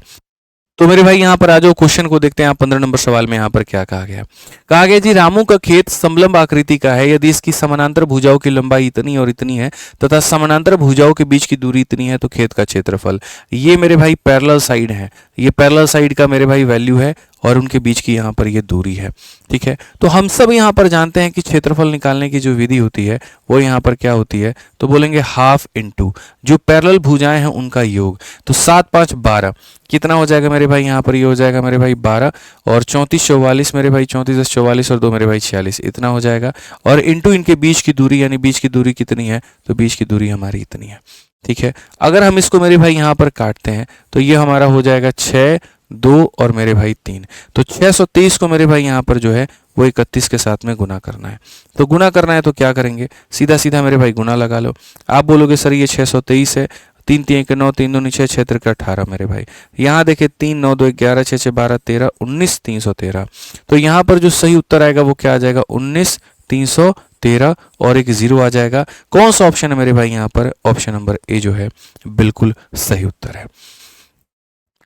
तो मेरे भाई यहाँ पर आ जाओ, क्वेश्चन को देखते हैं। 15 नंबर सवाल में यहाँ पर क्या कहा गया जी, रामू का खेत समलंब आकृति का है, यदि इसकी समानांतर भुजाओं की लंबाई इतनी और इतनी है तथा समानांतर भुजाओं के बीच की दूरी इतनी है तो खेत का क्षेत्रफल। ये मेरे भाई पैरेलल साइड है, ये पैरेलल साइड का मेरे भाई वैल्यू है और उनके बीच की यहाँ पर ये दूरी है, ठीक है। तो हम सब यहाँ पर जानते हैं कि क्षेत्रफल निकालने की जो विधि होती है वो यहाँ पर क्या होती है, तो बोलेंगे हाफ इंटू जो पैरेलल भुजाएं हैं उनका योग। तो 7 5 12 कितना हो जाएगा मेरे भाई, यहाँ पर ये हो जाएगा मेरे भाई 12, और 34 44 मेरे भाई 34 10 44 और 2 मेरे भाई 46, इतना हो जाएगा। और इंटू इनके बीच की दूरी, यानी बीच की दूरी कितनी है, तो बीच की दूरी हमारी इतनी है, ठीक है। अगर हम इसको मेरे भाई यहाँ पर काटते हैं तो ये हमारा हो जाएगा 6 2 और मेरे भाई 3। तो 623 को मेरे भाई यहाँ पर जो है वो 31 के साथ में गुना करना है। तो गुना करना है तो क्या करेंगे, सीधा सीधा मेरे भाई गुना लगा लो। आप बोलोगे सर ये 623 है 3 3 1 9, 3 2 6 6 3 18 मेरे भाई। यहाँ देखिए 3 9 2 11 6 6 12 13 19 313। तो यहाँ पर जो सही उत्तर आएगा वो क्या आ जाएगा 19 313 और एक जीरो आ जाएगा। कौन सा ऑप्शन है मेरे भाई यहाँ पर? ऑप्शन नंबर ए जो है बिल्कुल सही उत्तर है।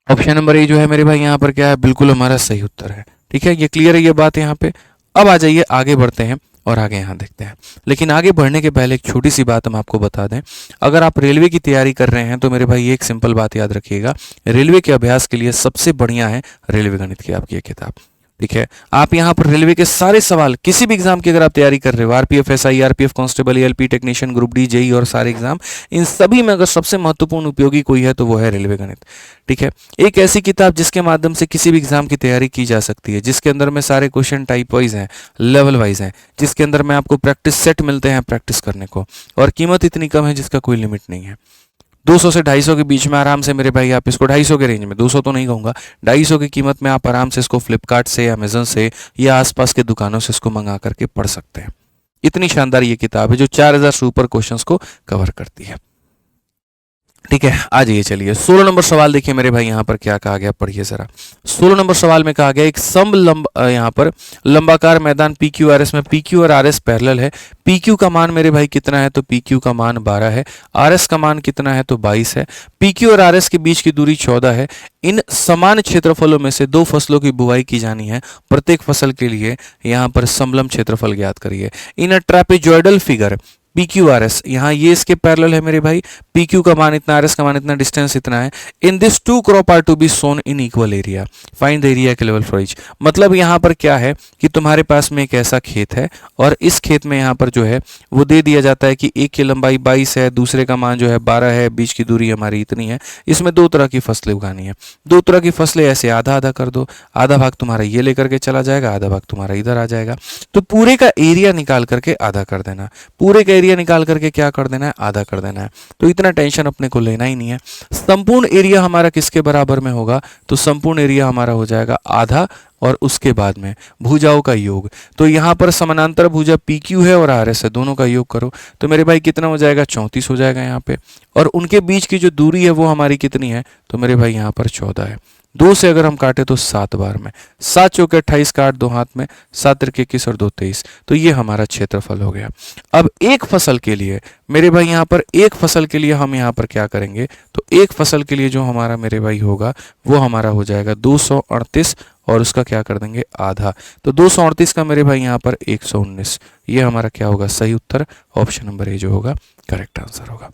ऑप्शन नंबर ए जो है मेरे भाई यहाँ पर क्या है? बिल्कुल हमारा सही उत्तर है। ठीक है, ये क्लियर है ये बात यहाँ पे। अब आ जाइए आगे बढ़ते हैं और आगे यहाँ देखते हैं। लेकिन आगे बढ़ने के पहले एक छोटी सी बात हम आपको बता दें, अगर आप रेलवे की तैयारी कर रहे हैं तो मेरे भाई एक सिंपल बात याद रखिएगा, रेलवे के अभ्यास के लिए सबसे बढ़िया है रेलवे गणित की आपकी ये किताब। ठीक है, आप यहाँ पर रेलवे के सारे सवाल किसी भी एग्जाम की अगर आप तैयारी कर रहे हो, RPF, SI, RPF constable, ALP technician, group D, JE और सारे एग्जाम, इन सभी में अगर सबसे महत्वपूर्ण उपयोगी कोई है तो वो है रेलवे गणित। ठीक है, एक ऐसी किताब जिसके माध्यम से किसी भी एग्जाम की तैयारी की जा सकती है, जिसके अंदर में सारे क्वेश्चन टाइप वाइज हैं, लेवल वाइज हैं, जिसके अंदर में आपको प्रैक्टिस सेट मिलते हैं प्रैक्टिस करने को, और कीमत इतनी कम है जिसका कोई लिमिट नहीं है। 200 से 250 के बीच में आराम से मेरे भाई आप इसको 250 के रेंज में, 200 तो नहीं कहूँगा, 250 की कीमत में आप आराम से इसको फ्लिपकार्ट से, अमेजन से या आसपास के दुकानों से इसको मंगा करके पढ़ सकते हैं। इतनी शानदार ये किताब है जो 4000 से ऊपर क्वेश्चंस को कवर करती है। ठीक है, आ जाइए चलिए 16 नंबर सवाल देखिए मेरे भाई यहाँ पर क्या कहा गया, पढ़िए जरा। 16 नंबर सवाल में कहा गया एक यहाँ पर लंबाकार मैदान PQRS में PQ और RS पैरेलल है। PQ का मान मेरे भाई कितना है? तो PQ का मान 12 है। RS का मान कितना है? तो 22 है। PQ और RS के बीच की दूरी 14 है। इन समान क्षेत्रफलों में से 2 फसलों की बुवाई की जानी है। प्रत्येक फसल के लिए यहाँ पर समलंब क्षेत्रफल ज्ञात करिए। इन अ ट्रेपेजॉइडल फिगर PQRS, यहाँ ये इसके पैरेलल है मेरे भाई, PQ का मान इतना, RS का मान इतना, डिस्टेंस इतना है। In this two crop are to be sown in equal area, find the area equitable for each. मतलब यहाँ पर क्या है कि तुम्हारे पास में एक ऐसा खेत है और इस खेत में यहाँ पर जो है वो दे दिया जाता है कि एक की लंबाई 22 है, दूसरे का मान जो है 12 है, बीच की दूरी हमारी इतनी है। इसमें 2 तरह की फसलें उगानी है। 2 तरह की फसलें ऐसे आधा आधा कर दो, आधा भाग तुम्हारा ये लेकर के चला जाएगा, आधा भाग तुम्हारा इधर आ जाएगा। तो पूरे का एरिया निकाल करके आधा कर देना, पूरे का एरिया निकाल करके क्या कर देना है? आधा कर देना है। तो इतना टेंशन अपने को लेना ही नहीं है। संपूर्ण एरिया हमारा किसके बराबर में होगा? तो संपूर्ण एरिया हमारा हो जाएगा आधा और उसके बाद में भुजाओं का योग। तो यहाँ पर समानांतर भुजा PQ है और RS है, दोनों का योग करो तो मेरे भाई कितना हो जाएगा? 34 हो जाएगा यहाँ पे। और उनके बीच की जो दूरी है वो हमारी कितनी है? तो मेरे भाई यहाँ पर 14 है। 2 से अगर हम काटे तो 7 बार में, 7 चौके 28, काट 2 हाथ में, 7 त्रिक 21 और 2 23। तो ये हमारा क्षेत्रफल हो गया। अब एक फसल के लिए मेरे भाई यहाँ पर, एक फसल के लिए हम यहाँ पर क्या करेंगे? तो एक फसल के लिए जो हमारा मेरे भाई होगा वो हमारा हो जाएगा 238 और उसका क्या कर देंगे? आधा। तो 238 का मेरे भाई यहाँ पर 119। ये हमारा क्या होगा? सही उत्तर ऑप्शन नंबर ए जो होगा करेक्ट आंसर होगा।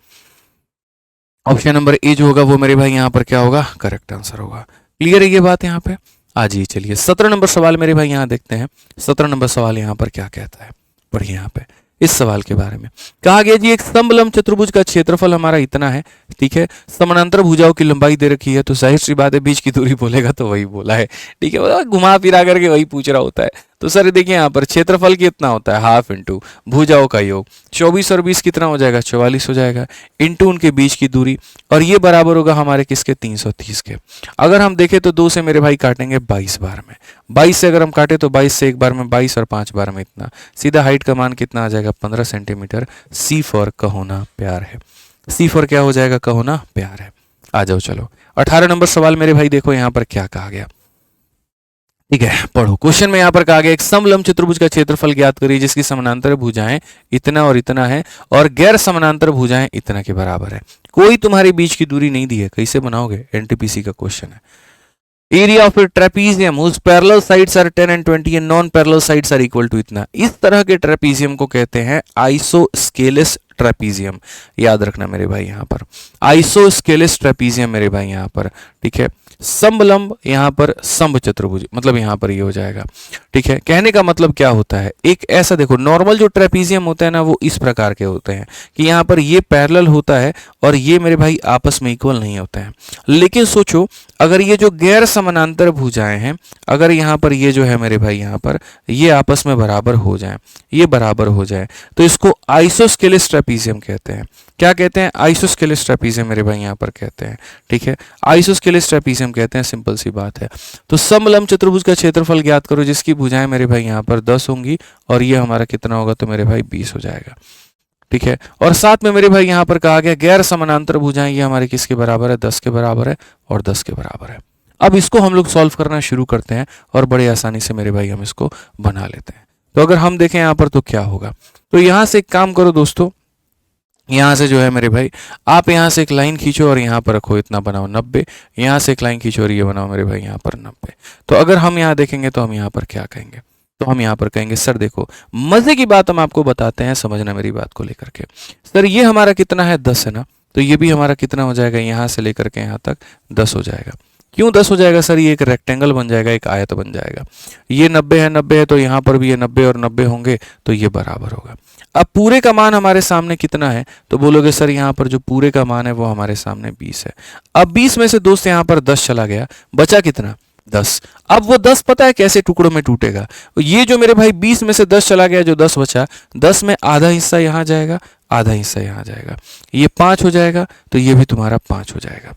ऑप्शन नंबर ए जो होगा वो मेरे भाई यहाँ पर क्या होगा? करेक्ट आंसर होगा। क्लियर है ये बात यहाँ पे? आज ही चलिए 17 नंबर सवाल मेरे भाई यहाँ देखते हैं। 17 नंबर सवाल यहाँ पर क्या कहता है, पढ़िए यहाँ पे इस सवाल के बारे में। कहा गया जी एक समलंब चतुर्भुज का क्षेत्रफल हमारा इतना है। ठीक है, समानांतर भुजाओं की लंबाई दे रखी है, तो जाहिर सी बात है बीच की दूरी बोलेगा तो वही बोला है। ठीक है, घुमा फिरा करके वही पूछ रहा होता है। तो सर देखिए यहाँ पर क्षेत्रफल कितना होता है? हाफ इंटू भुजाओं का योग, 24 और 20 कितना हो जाएगा? 44 हो जाएगा, इंटू उनके बीच की दूरी, और ये बराबर होगा हमारे किसके? 330 के। अगर हम देखें तो 2 से मेरे भाई काटेंगे 22 बार में, 22 से अगर हम काटे तो 22 से एक बार में 22 और 5 बार में इतना, सीधा हाइट का मान कितना आ जाएगा? 15 सेंटीमीटर। सी फॉर कहो ना प्यार है, सी फॉर क्या हो जाएगा? कहो ना प्यार है। आ जाओ चलो 18 नंबर सवाल मेरे भाई देखो यहाँ पर क्या कहा गया। ठीक है, पढ़ो। क्वेश्चन में यहाँ पर कहा गया एक समलंब चतुर्भुज का क्षेत्रफल ज्ञात करिए जिसकी समानांतर भुजाएं इतना और इतना है और गैर समानांतर भुजाएं इतना के बराबर है। कोई तुम्हारी बीच की दूरी नहीं दी है, कैसे बनाओगे? एनटीपीसी का क्वेश्चन है। Area of A trapezium whose parallel sides are 10 and 20 and non parallel sides are equal to इतना। इस तरह के ट्रेपीजियम को कहते हैं आइसोस्केलेस ट्रेपीजियम। याद रखना मेरे भाई यहाँ पर आइसोस्केलेस ट्रेपीजियम मेरे भाई यहाँ पर। ठीक है, समलंब यहाँ पर समभ चतुर्भुज, मतलब यहाँ पर ये हो जाएगा। ठीक है, कहने का मतलब क्या होता है? एक ऐसा देखो, नॉर्मल जो ट्रेपीजियम होता है ना वो इस प्रकार के होते हैं कि यहाँ पर ये पैरेलल होता है और ये मेरे भाई आपस में इक्वल नहीं होते हैं। लेकिन सोचो अगर ये जो गैर समानांतर भुजाएं हैं, अगर यहाँ पर ये जो है मेरे भाई यहाँ पर ये आपस में बराबर हो जाए, ये बराबर हो जाए, तो इसको आइसोस्केलेस ट्रेपीजियम कहते हैं। क्या कहते हैं? आइसोस्केलेस ट्रेपीजियम मेरे भाई यहाँ पर कहते हैं। ठीक है, आइसोस्केलेस ट्रेपीजियम कहते हैं, सिंपल सी बात है। तो समलंब चतुर्भुज का क्षेत्रफल ज्ञात करो जिसकी भुजाएं मेरे भाई यहाँ पर 10 होंगी और ये हमारा कितना होगा? तो मेरे भाई 20 हो जाएगा। ठीक है। और साथ में मेरे भाई यहाँ पर कहा गया गैर समानांतर भुजाएं ये हमारे किसके बराबर है, 10 के बराबर है और 10 के बराबर है। अब इसको हम लोग सॉल्व करना शुरू करते हैं और बड़े आसानी से मेरे भाई हम इसको बना लेते हैं। तो अगर हम देखें यहाँ पर तो क्या होगा, तो यहाँ से एक काम करो दोस्तों, यहाँ से जो है मेरे भाई आप यहाँ से एक लाइन खींचो और यहाँ पर रखो, इतना बनाओ 90, यहाँ से एक लाइन खींचो और ये बनाओ मेरे भाई यहाँ पर 90। तो अगर हम यहाँ देखेंगे तो हम यहाँ पर क्या कहेंगे, तो हम यहाँ पर कहेंगे सर देखो मजे की बात हम आपको बताते हैं, समझना मेरी बात को लेकर के। सर ये हमारा कितना है, 10 है ना, तो ये भी हमारा कितना हो जाएगा, यहाँ से लेकर के यहाँ तक 10 हो जाएगा। क्यों 10 हो जाएगा सर, ये एक रेक्टेंगल बन जाएगा, एक आयत बन जाएगा। ये 90 है तो यहाँ पर भी ये 90 और 90 होंगे तो ये बराबर होगा। अब पूरे का मान हमारे सामने कितना है, तो बोलोगे सर यहाँ पर जो पूरे का मान है वो हमारे सामने 20 है। अब 20 में से दोस्त यहाँ पर 10 चला गया, बचा कितना, 10। अब वो 10 पता है कैसे टुकड़ों में टूटेगा, ये जो मेरे भाई 20 में से 10 चला गया, जो 10 बचा, 10 में आधा हिस्सा यहाँ जाएगा, आधा हिस्सा यहाँ जाएगा, ये 5 हो जाएगा, तो ये भी तुम्हारा 5 हो जाएगा।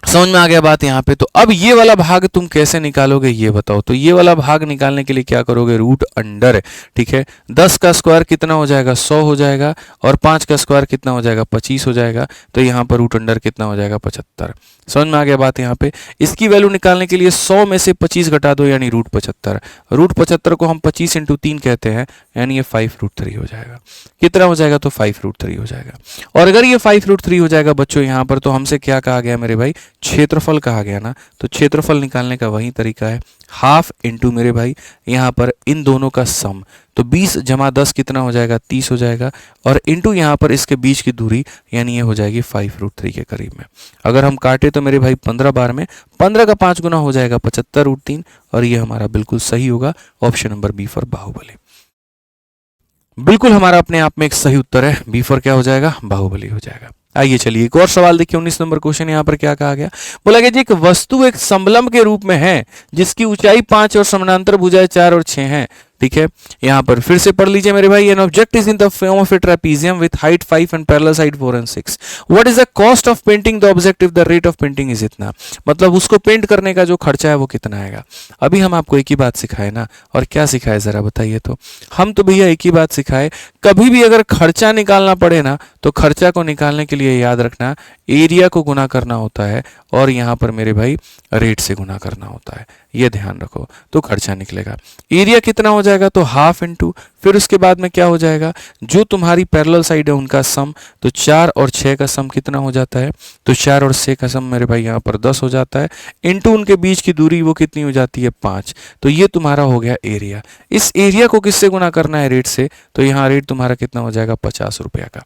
समझ में आ गया बात यहाँ पे। तो अब ये वाला भाग तुम कैसे निकालोगे ये बताओ, तो ये वाला भाग निकालने के लिए क्या करोगे, रूट अंडर, ठीक है। 10 का स्क्वायर कितना हो जाएगा, 100 हो जाएगा, और 5 का स्क्वायर कितना हो जाएगा, 25 हो जाएगा, तो यहाँ पर रूट अंडर कितना हो जाएगा, 75। समझ में आ गया बात यहाँ पे। इसकी वैल्यू निकालने के लिए 100 में से 25 घटा दो, यानी रूट 75। रूट 75 को हम 25 इंटू 3 कहते हैं, यानी ये 5 रूट 3 हो जाएगा। कितना हो जाएगा, तो 5 रूट 3 हो जाएगा। और अगर ये 5 रूट 3 हो जाएगा बच्चों यहाँ पर, तो हमसे क्या कहा गया मेरे भाई, क्षेत्रफल कहा गया ना। तो क्षेत्रफल निकालने का वही तरीका है, हाफ इंटू मेरे भाई यहाँ पर इन दोनों का सम, तो 20 जमा 10 कितना हो जाएगा, 30 हो जाएगा, और इंटू यहाँ पर इसके बीच की दूरी, यानी ये हो जाएगी 5 रूट 3 के करीब में। अगर हम काटे तो मेरे भाई 15 बार में 15 का 5 गुना हो जाएगा 75 रूट 3, और ये हमारा बिल्कुल सही होगा, option number B for Bahubali. बिल्कुल हमारा अपने आप में एक सही उत्तर है, बी फॉर क्या हो जाएगा, बाहुबली हो जाएगा। आइए चलिए एक और सवाल देखिए, 19 नंबर क्वेश्चन। यहाँ पर क्या कहा गया, बोला गया जी एक वस्तु एक समलंब के रूप में है जिसकी ऊंचाई 5 और समानांतर भुजाएं 4 और 6 हैं, ठीक है। यहाँ पर फिर से पढ़ लीजिए मेरे भाई, an object is in the form of A trapezium with height 5 and parallel side 4 and 6। What is the cost of painting the object if the rate of painting is इतना, मतलब उसको पेंट करने का जो खर्चा है वो कितना आएगा। अभी हम आपको एक ही बात सिखाए ना, और क्या सिखाए जरा बताइए। तो हम तो भैया एक ही बात सिखाए, कभी भी अगर खर्चा निकालना पड़े ना, तो खर्चा को निकालने के लिए याद रखना एरिया को गुना करना होता है, और यहाँ पर मेरे भाई रेट से गुना करना होता है, ये ध्यान रखो, तो खर्चा निकलेगा। एरिया कितना हो जाएगा, तो हाफ इंटू, फिर उसके बाद में क्या हो जाएगा, जो तुम्हारी पैरेलल साइड है उनका सम, तो 4 और 6 का सम कितना हो जाता है, तो 4 और 6 का सम मेरे भाई यहाँ पर 10 हो जाता है, इंटू उनके बीच की दूरी वो कितनी हो जाती है, 5। तो ये तुम्हारा हो गया एरिया। इस एरिया को किससे गुना करना है, रेट से, तो यहाँ रेट तुम्हारा कितना हो जाएगा, 50 रुपया का।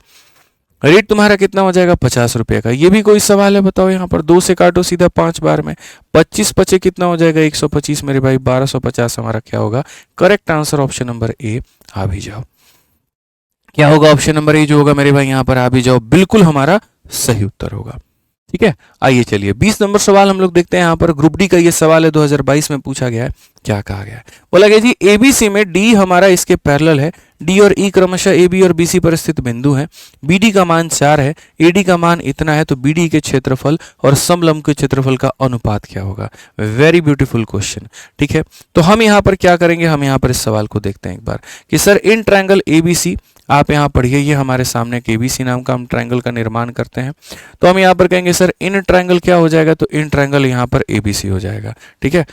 रेट तुम्हारा कितना हो जाएगा, 50 रुपये का। ये भी कोई सवाल है बताओ, यहाँ पर 2 से काटो सीधा 5 बार में, 25 पचे कितना हो जाएगा, 125 मेरे भाई, 1250 हमारा क्या होगा, correct answer option number A. आ भी जाओ, क्या होगा, ऑप्शन नंबर ए जो होगा मेरे भाई यहाँ पर, आ भी जाओ, बिल्कुल हमारा सही उत्तर होगा। ठीक है, आइए चलिए 20 नंबर सवाल हम लोग देखते हैं। यहाँ पर ग्रुप डी का ये सवाल है, 2022 में पूछा गया है। क्या कहा गया है, बोला गया जी एबीसी में डी हमारा इसके पैरेलल है, डी और ई क्रमशः ए बी और बीसी पर स्थित बिंदु है, बीडी का मान 4 है, एडी का मान इतना है, तो बीडी के क्षेत्रफल और समलंब के क्षेत्रफल का अनुपात क्या होगा। Very beautiful question. ठीक है, तो हम यहाँ पर क्या करेंगे, हम यहाँ पर इस सवाल को देखते हैं एक बार कि सर इन ट्रायंगल एबीसी, आप यहाँ पढ़िए, ये हमारे सामने एक एबीसी नाम का हम ट्रायंगल का निर्माण करते हैं। तो हम यहाँ पर कहेंगे सर इन ट्रायंगल क्या हो जाएगा, तो इन ट्रायंगल यहाँ पर एबीसी हो जाएगा। ठीक है,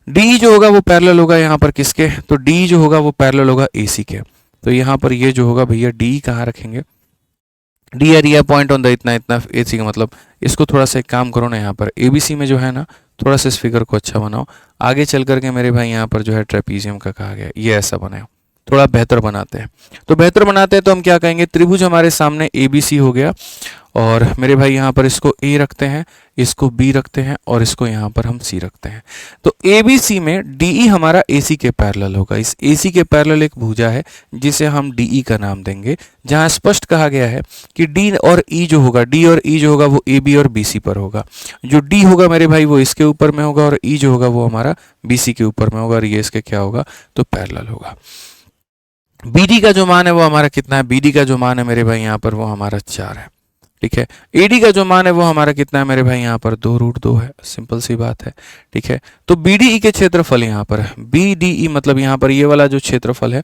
डी जो होगा वो पैरेलल होगा यहाँ पर किसके, तो डी जो होगा वो पैरेलल होगा एसी के। तो यहाँ पर ये जो होगा भैया डी कहाँ रखेंगे, D area point on the इतना इतना एसी का मतलब, इसको थोड़ा सा एक काम करो ना, यहाँ पर एबीसी में जो है ना थोड़ा सा इस फिगर को अच्छा बनाओ, आगे चल करके मेरे भाई यहाँ पर जो है ट्रेपीजियम का कहा गया, ये ऐसा बनाओ, थोड़ा बेहतर बनाते हैं। तो बेहतर बनाते हैं तो हम क्या कहेंगे, त्रिभुज हमारे सामने एबीसी हो गया, और मेरे भाई यहाँ पर इसको ए रखते हैं, इसको बी रखते हैं, और इसको यहाँ पर हम सी रखते हैं। तो एबीसी में डीई हमारा एसी के पैरेलल होगा। इस एसी के पैरेलल एक भुजा है जिसे हम डीई का नाम देंगे, जहाँ स्पष्ट कहा गया है कि डी और ई जो होगा, डी और ई जो होगा वो ए बी और बीसी पर होगा। जो डी होगा मेरे भाई वो इसके ऊपर में होगा, और ई जो होगा वो हमारा बीसी के ऊपर में होगा, और ये इसके क्या होगा, तो पैरेलल होगा। बीडी का जो मान है वो हमारा कितना है, बीडी का जो मान है मेरे भाई यहाँ पर वो हमारा 4 है। ठीक है, एडी का जो मान है वो हमारा कितना है मेरे भाई यहाँ पर 2√2 है, सिंपल सी बात है। ठीक है, तो बीडीई के क्षेत्रफल यहाँ पर है, बीडीई मतलब यहाँ पर ये वाला जो क्षेत्रफल है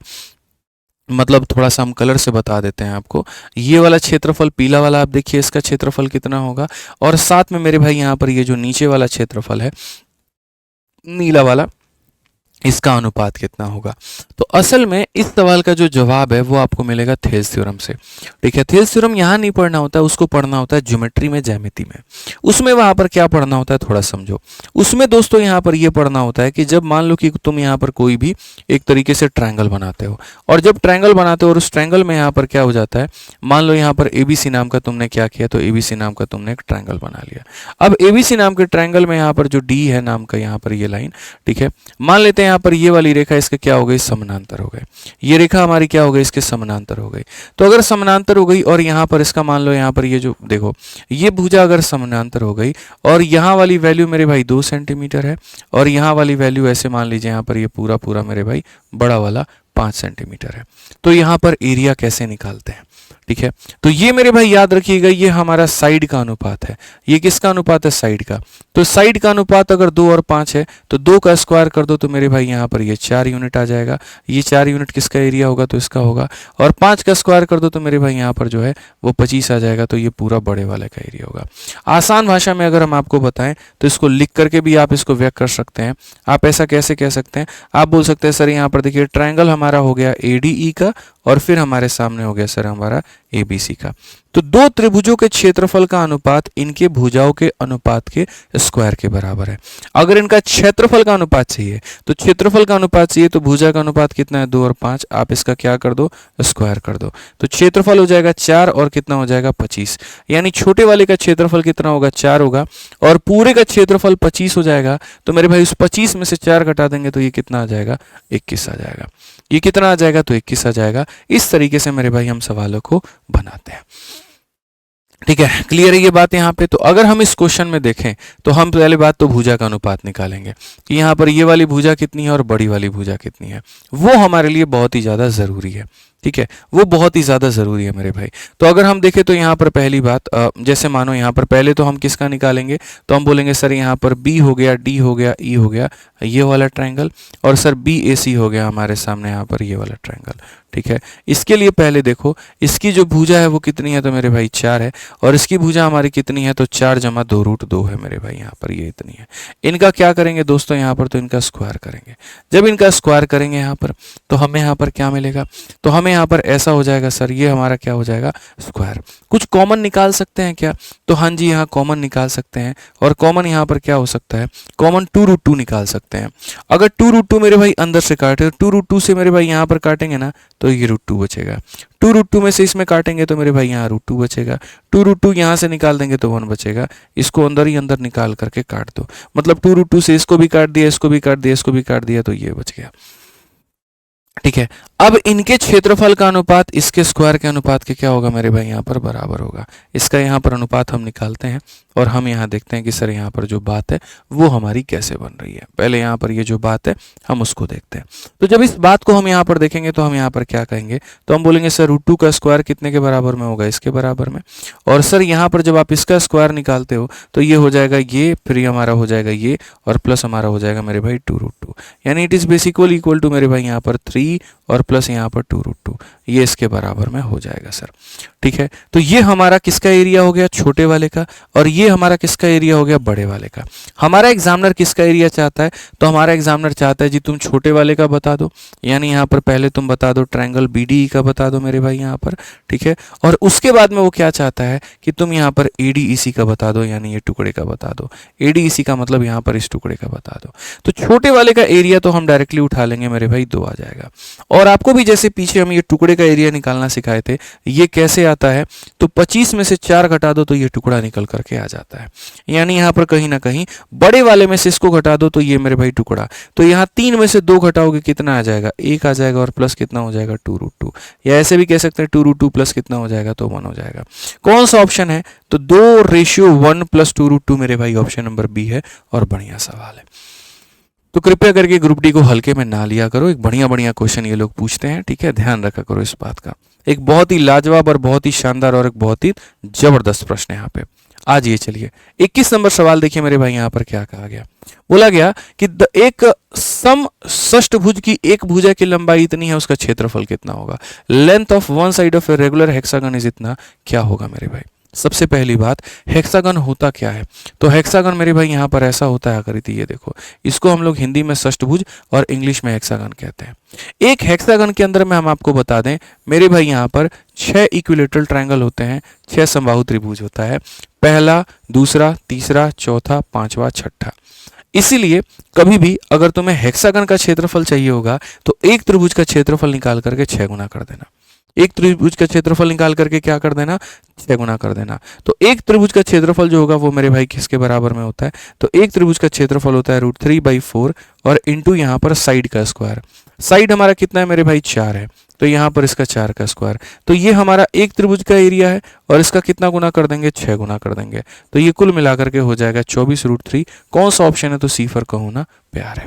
मतलब थोड़ा सा हम कलर से बता देते हैं आपको। ये वाला क्षेत्रफल पीला वाला आप देखिए, इसका क्षेत्रफल कितना होगा, और साथ में मेरे भाई यहाँ पर ये जो नीचे वाला क्षेत्रफल है नीला वाला, इसका अनुपात कितना होगा। तो असल में इस सवाल का जो जवाब है वो आपको मिलेगा थेल्स थ्योरम से। ठीक है, थेल्स थ्योरम यहाँ नहीं पढ़ना होता है, उसको पढ़ना होता है ज्योमेट्री में, ज्यामिति में। उसमें वहां पर क्या पढ़ना होता है थोड़ा समझो। उसमें दोस्तों यहाँ पर ये पढ़ना होता है कि जब मान लो कि तुम यहाँ पर कोई भी एक तरीके से ट्रायंगल बनाते हो, और जब ट्रायंगल बनाते हो और उस ट्रायंगल में यहाँ पर क्या हो जाता है, मान लो यहाँ पर एबीसी नाम का तुमने क्या किया, तो एबीसी नाम का तुमने एक ट्रायंगल बना लिया। अब एबीसी नाम के ट्रायंगल में यहाँ पर जो डी है नाम का यहाँ पर ये लाइन, ठीक है, मान लेते हैं यहाँ पर ये वाली रेखा इसके क्या हो गई, समानांतर हो गए। ये रेखा हमारी क्या हो गई, इसके समानांतर हो गई। तो अगर समानांतर हो गई और यहाँ पर इसका मान लो यहाँ पर ये जो देखो ये भुजा अगर समानांतर हो गई, और यहाँ वाली वैल्यू मेरे भाई 2 सेंटीमीटर है, और यहाँ वाली वैल्यू ऐसे मान लीजिए यहाँ पर ये पूरा पूरा मेरे भाई बड़ा वाला 5 सेंटीमीटर है, तो यहाँ पर एरिया कैसे निकालते हैं। ठीक है, तो ये मेरे भाई याद रखिएगा, ये हमारा साइड का अनुपात है। ये किसका अनुपात है, साइड का। तो साइड का अनुपात अगर 2 और 5 है तो 2 का स्क्वायर कर दो तो मेरे भाई यहाँ पर ये 4 यूनिट आ जाएगा। ये 4 यूनिट किसका एरिया होगा, तो इसका होगा। और 5 का स्क्वायर कर दो तो मेरे भाई यहाँ पर जो है वो 25 आ जाएगा, तो ये पूरा बड़े वाले का एरिया होगा। आसान भाषा में अगर हम आपको बताएं तो इसको लिख करके भी आप इसको व्यक्त कर सकते हैं। आप ऐसा कैसे कह सकते हैं, आप बोल सकते हैं सर यहाँ पर देखिए ट्रायंगल हमारा हो गया एडीई का, और फिर हमारे सामने हो गया सर हमारा एबीसी का। तो दो त्रिभुजों के क्षेत्रफल का अनुपात इनके भुजाओं के अनुपात के स्क्वायर के बराबर है। अगर इनका क्षेत्रफल का अनुपात चाहिए तो क्षेत्रफल का अनुपात चाहिए, तो भुजा का अनुपात कितना है, 2 और 5, आप इसका क्या कर दो, स्क्वायर कर दो। तो क्षेत्रफल हो जाएगा 4 और कितना हो जाएगा 25, यानी छोटे वाले का क्षेत्रफल कितना होगा, 4 होगा, और पूरे का क्षेत्रफल 25 हो जाएगा। तो मेरे भाई उस 25 में से 4 घटा देंगे तो ये कितना आ जाएगा, 21 आ जाएगा। ये कितना आ जाएगा, तो 21 आ जाएगा। इस तरीके से मेरे भाई हम सवालों को बनाते हैं। ठीक है, क्लियर है ये बात यहाँ पे। तो अगर हम इस क्वेश्चन में देखें तो हम पहले बात तो भुजा का अनुपात निकालेंगे कि यहाँ पर ये वाली भुजा कितनी है और बड़ी वाली भुजा कितनी है। वो हमारे लिए बहुत ही ज़्यादा ज़रूरी है। ठीक है, वो बहुत ही ज़्यादा ज़रूरी है मेरे भाई। तो अगर हम देखें तो यहाँ पर पहली बात, जैसे मानो यहाँ पर पहले तो हम किसका निकालेंगे, तो हम बोलेंगे सर यहाँ पर बी हो गया, डी हो गया, ई हो गया, ये वाला ट्रायंगल, और सर बी ए सी हो गया हमारे सामने यहाँ पर ये वाला ट्रायंगल। ठीक है, इसके लिए पहले देखो इसकी जो भुजा है वो कितनी है, तो मेरे भाई 4 है, और इसकी भुजा हमारी कितनी है, तो 4 जमा 2 रूट 2 है मेरे भाई, यहाँ पर ये इतनी है। इनका क्या करेंगे दोस्तों, यहाँ पर तो इनका स्क्वायर करेंगे। जब इनका स्क्वायर करेंगे यहाँ पर तो हमें यहाँ पर क्या मिलेगा, तो हमें यहाँ पर ऐसा हो जाएगा सर, ये हमारा क्या हो जाएगा, स्क्वायर। कुछ कॉमन निकाल सकते हैं क्या, तो हाँ जी यहाँ कॉमन निकाल सकते हैं, और कॉमन यहाँ पर क्या हो सकता है, कॉमन 2 रूट 2 निकाल सकते हैं। अगर 2 रूट 2 मेरे भाई अंदर से काटे, 2 रूट 2 से मेरे भाई यहाँ पर काटेंगे ना तो ये रूट 2 बचेगा। 2 रूट 2 में से इसमें काटेंगे तो मेरे भाई यहाँ रूट 2 बचेगा। 2 रूट 2 यहाँ से निकाल देंगे तो 1 बचेगा। इसको अंदर ही अंदर निकाल करके काट दो, मतलब 2 रूट 2 से इसको भी काट दिया, इसको भी काट दिया, इसको भी काट दिया, तो ये बच गया। ठीक है, अब इनके क्षेत्रफल का अनुपात इसके स्क्वायर के अनुपात के क्या होगा मेरे भाई, यहाँ पर बराबर होगा। इसका यहाँ पर अनुपात हम निकालते हैं और हम यहाँ देखते हैं कि सर यहाँ पर जो बात है वो हमारी कैसे बन रही है। पहले यहाँ पर ये जो बात है हम उसको देखते हैं। तो जब इस बात को हम यहाँ पर देखेंगे तो हम यहाँ पर क्या कहेंगे, तो हम बोलेंगे सर रूट 2 का स्क्वायर कितने के बराबर में होगा, इसके बराबर में। और सर यहाँ पर जब आप इसका स्क्वायर निकालते हो तो ये हो जाएगा ये, फिर ये हमारा हो जाएगा ये, और प्लस हमारा हो जाएगा मेरे भाई 2 रूट 2, यानी it is basically equal to मेरे भाई यहाँ पर 3 और प्लस यहाँ पर 2 रूट 2, ये इसके बराबर में हो जाएगा सर। ठीक है, तो ये हमारा किसका एरिया हो गया, छोटे वाले का, और ये हमारा किसका एरिया हो गया, बड़े वाले का। हमारा एग्जामिनर किसका एरिया चाहता है, तो हमारा एग्जामिनर चाहता है जी तुम छोटे वाले का बता दो, यानी यहाँ पर पहले तुम बता दो ट्रायंगल बीडीई का बता दो मेरे भाई यहाँ पर। ठीक है, और उसके बाद में वो क्या चाहता है कि तुम यहाँ पर एडीईसी का बता दो, यानी ये टुकड़े का बता दो। एडीईसी का मतलब यहाँ पर इस टुकड़े का बता दो। तो छोटे वाले का एरिया तो हम डायरेक्टली उठा लेंगे मेरे भाई, 2 आ जाएगा। और आपको भी जैसे पीछे हम ये टुकड़े का एरिया निकालना सिखाए थे, ये कैसे आता है, तो 25 में से 4 घटा दो तो ये टुकड़ा निकल करके आ जाता है। यानी यहाँ पर कहीं ना कहीं बड़े वाले में से इसको घटा दो तो ये मेरे भाई टुकड़ा, तो यहाँ 3 में से 2 घटाओगे कितना आ जाएगा, 1 आ जाएगा, और प्लस कितना हो जाएगा 2 रूट 2, या ऐसे भी कह सकते हैं 2 रूट 2 प्लस कितना हो जाएगा, तो 1 हो जाएगा। कौन सा ऑप्शन है, तो 2:1 प्लस 2 रूट 2 मेरे भाई ऑप्शन नंबर बी है, और बढ़िया सवाल है। तो कृपया करके ग्रुप डी को हल्के में ना लिया करो, एक बढ़िया बढ़िया क्वेश्चन ये लोग पूछते हैं। ठीक है, ध्यान रखा करो इस बात का। एक बहुत ही लाजवाब और बहुत ही शानदार और एक बहुत ही जबरदस्त प्रश्न है यहाँ पे। आज ये चलिए 21 नंबर सवाल देखिए मेरे भाई, यहाँ पर क्या कहा गया। बोला गया कि एक सम षष्ठभुज की एक भुजा की लंबाई इतनी है, उसका क्षेत्रफल कितना होगा। Length of one side of a regular hexagon is इतना, क्या होगा मेरे भाई। सबसे पहली बात, हेक्सागन होता क्या है। तो हेक्सागन मेरे भाई यहाँ पर ऐसा होता है आकृति, ये देखो, इसको हम लोग हिंदी में षष्ठभुज और इंग्लिश में हेक्सागन कहते हैं। एक हेक्सागन के अंदर में हम आपको बता दें मेरे भाई, यहाँ पर 6 इक्विलेटरल ट्रायंगल होते हैं, 6 समबाहु त्रिभुज होता है, पहला, दूसरा, तीसरा, चौथा, पांचवा, छठा। इसीलिए कभी भी अगर तुम्हें हेक्सागन का क्षेत्रफल चाहिए होगा तो एक त्रिभुज का क्षेत्रफल निकाल करके 6 गुना कर देना। एक त्रिभुज का क्षेत्रफल निकाल करके क्या कर देना, 6 गुना कर देना। तो एक त्रिभुज का क्षेत्रफल जो होगा वो मेरे भाई किसके बराबर में होता है, तो एक त्रिभुज का क्षेत्रफल होता है √3/4 और इंटू यहाँ पर साइड का स्क्वायर। साइड हमारा कितना है मेरे भाई, 4 है, तो यहाँ पर इसका 4 का स्क्वायर। तो ये हमारा एक त्रिभुज का एरिया है और इसका कितना गुना कर देंगे, 6 गुना कर देंगे। तो ये कुल मिलाकर के हो जाएगा 24√3। कौन सा ऑप्शन है, तो सी फॉर कहोना प्यार है।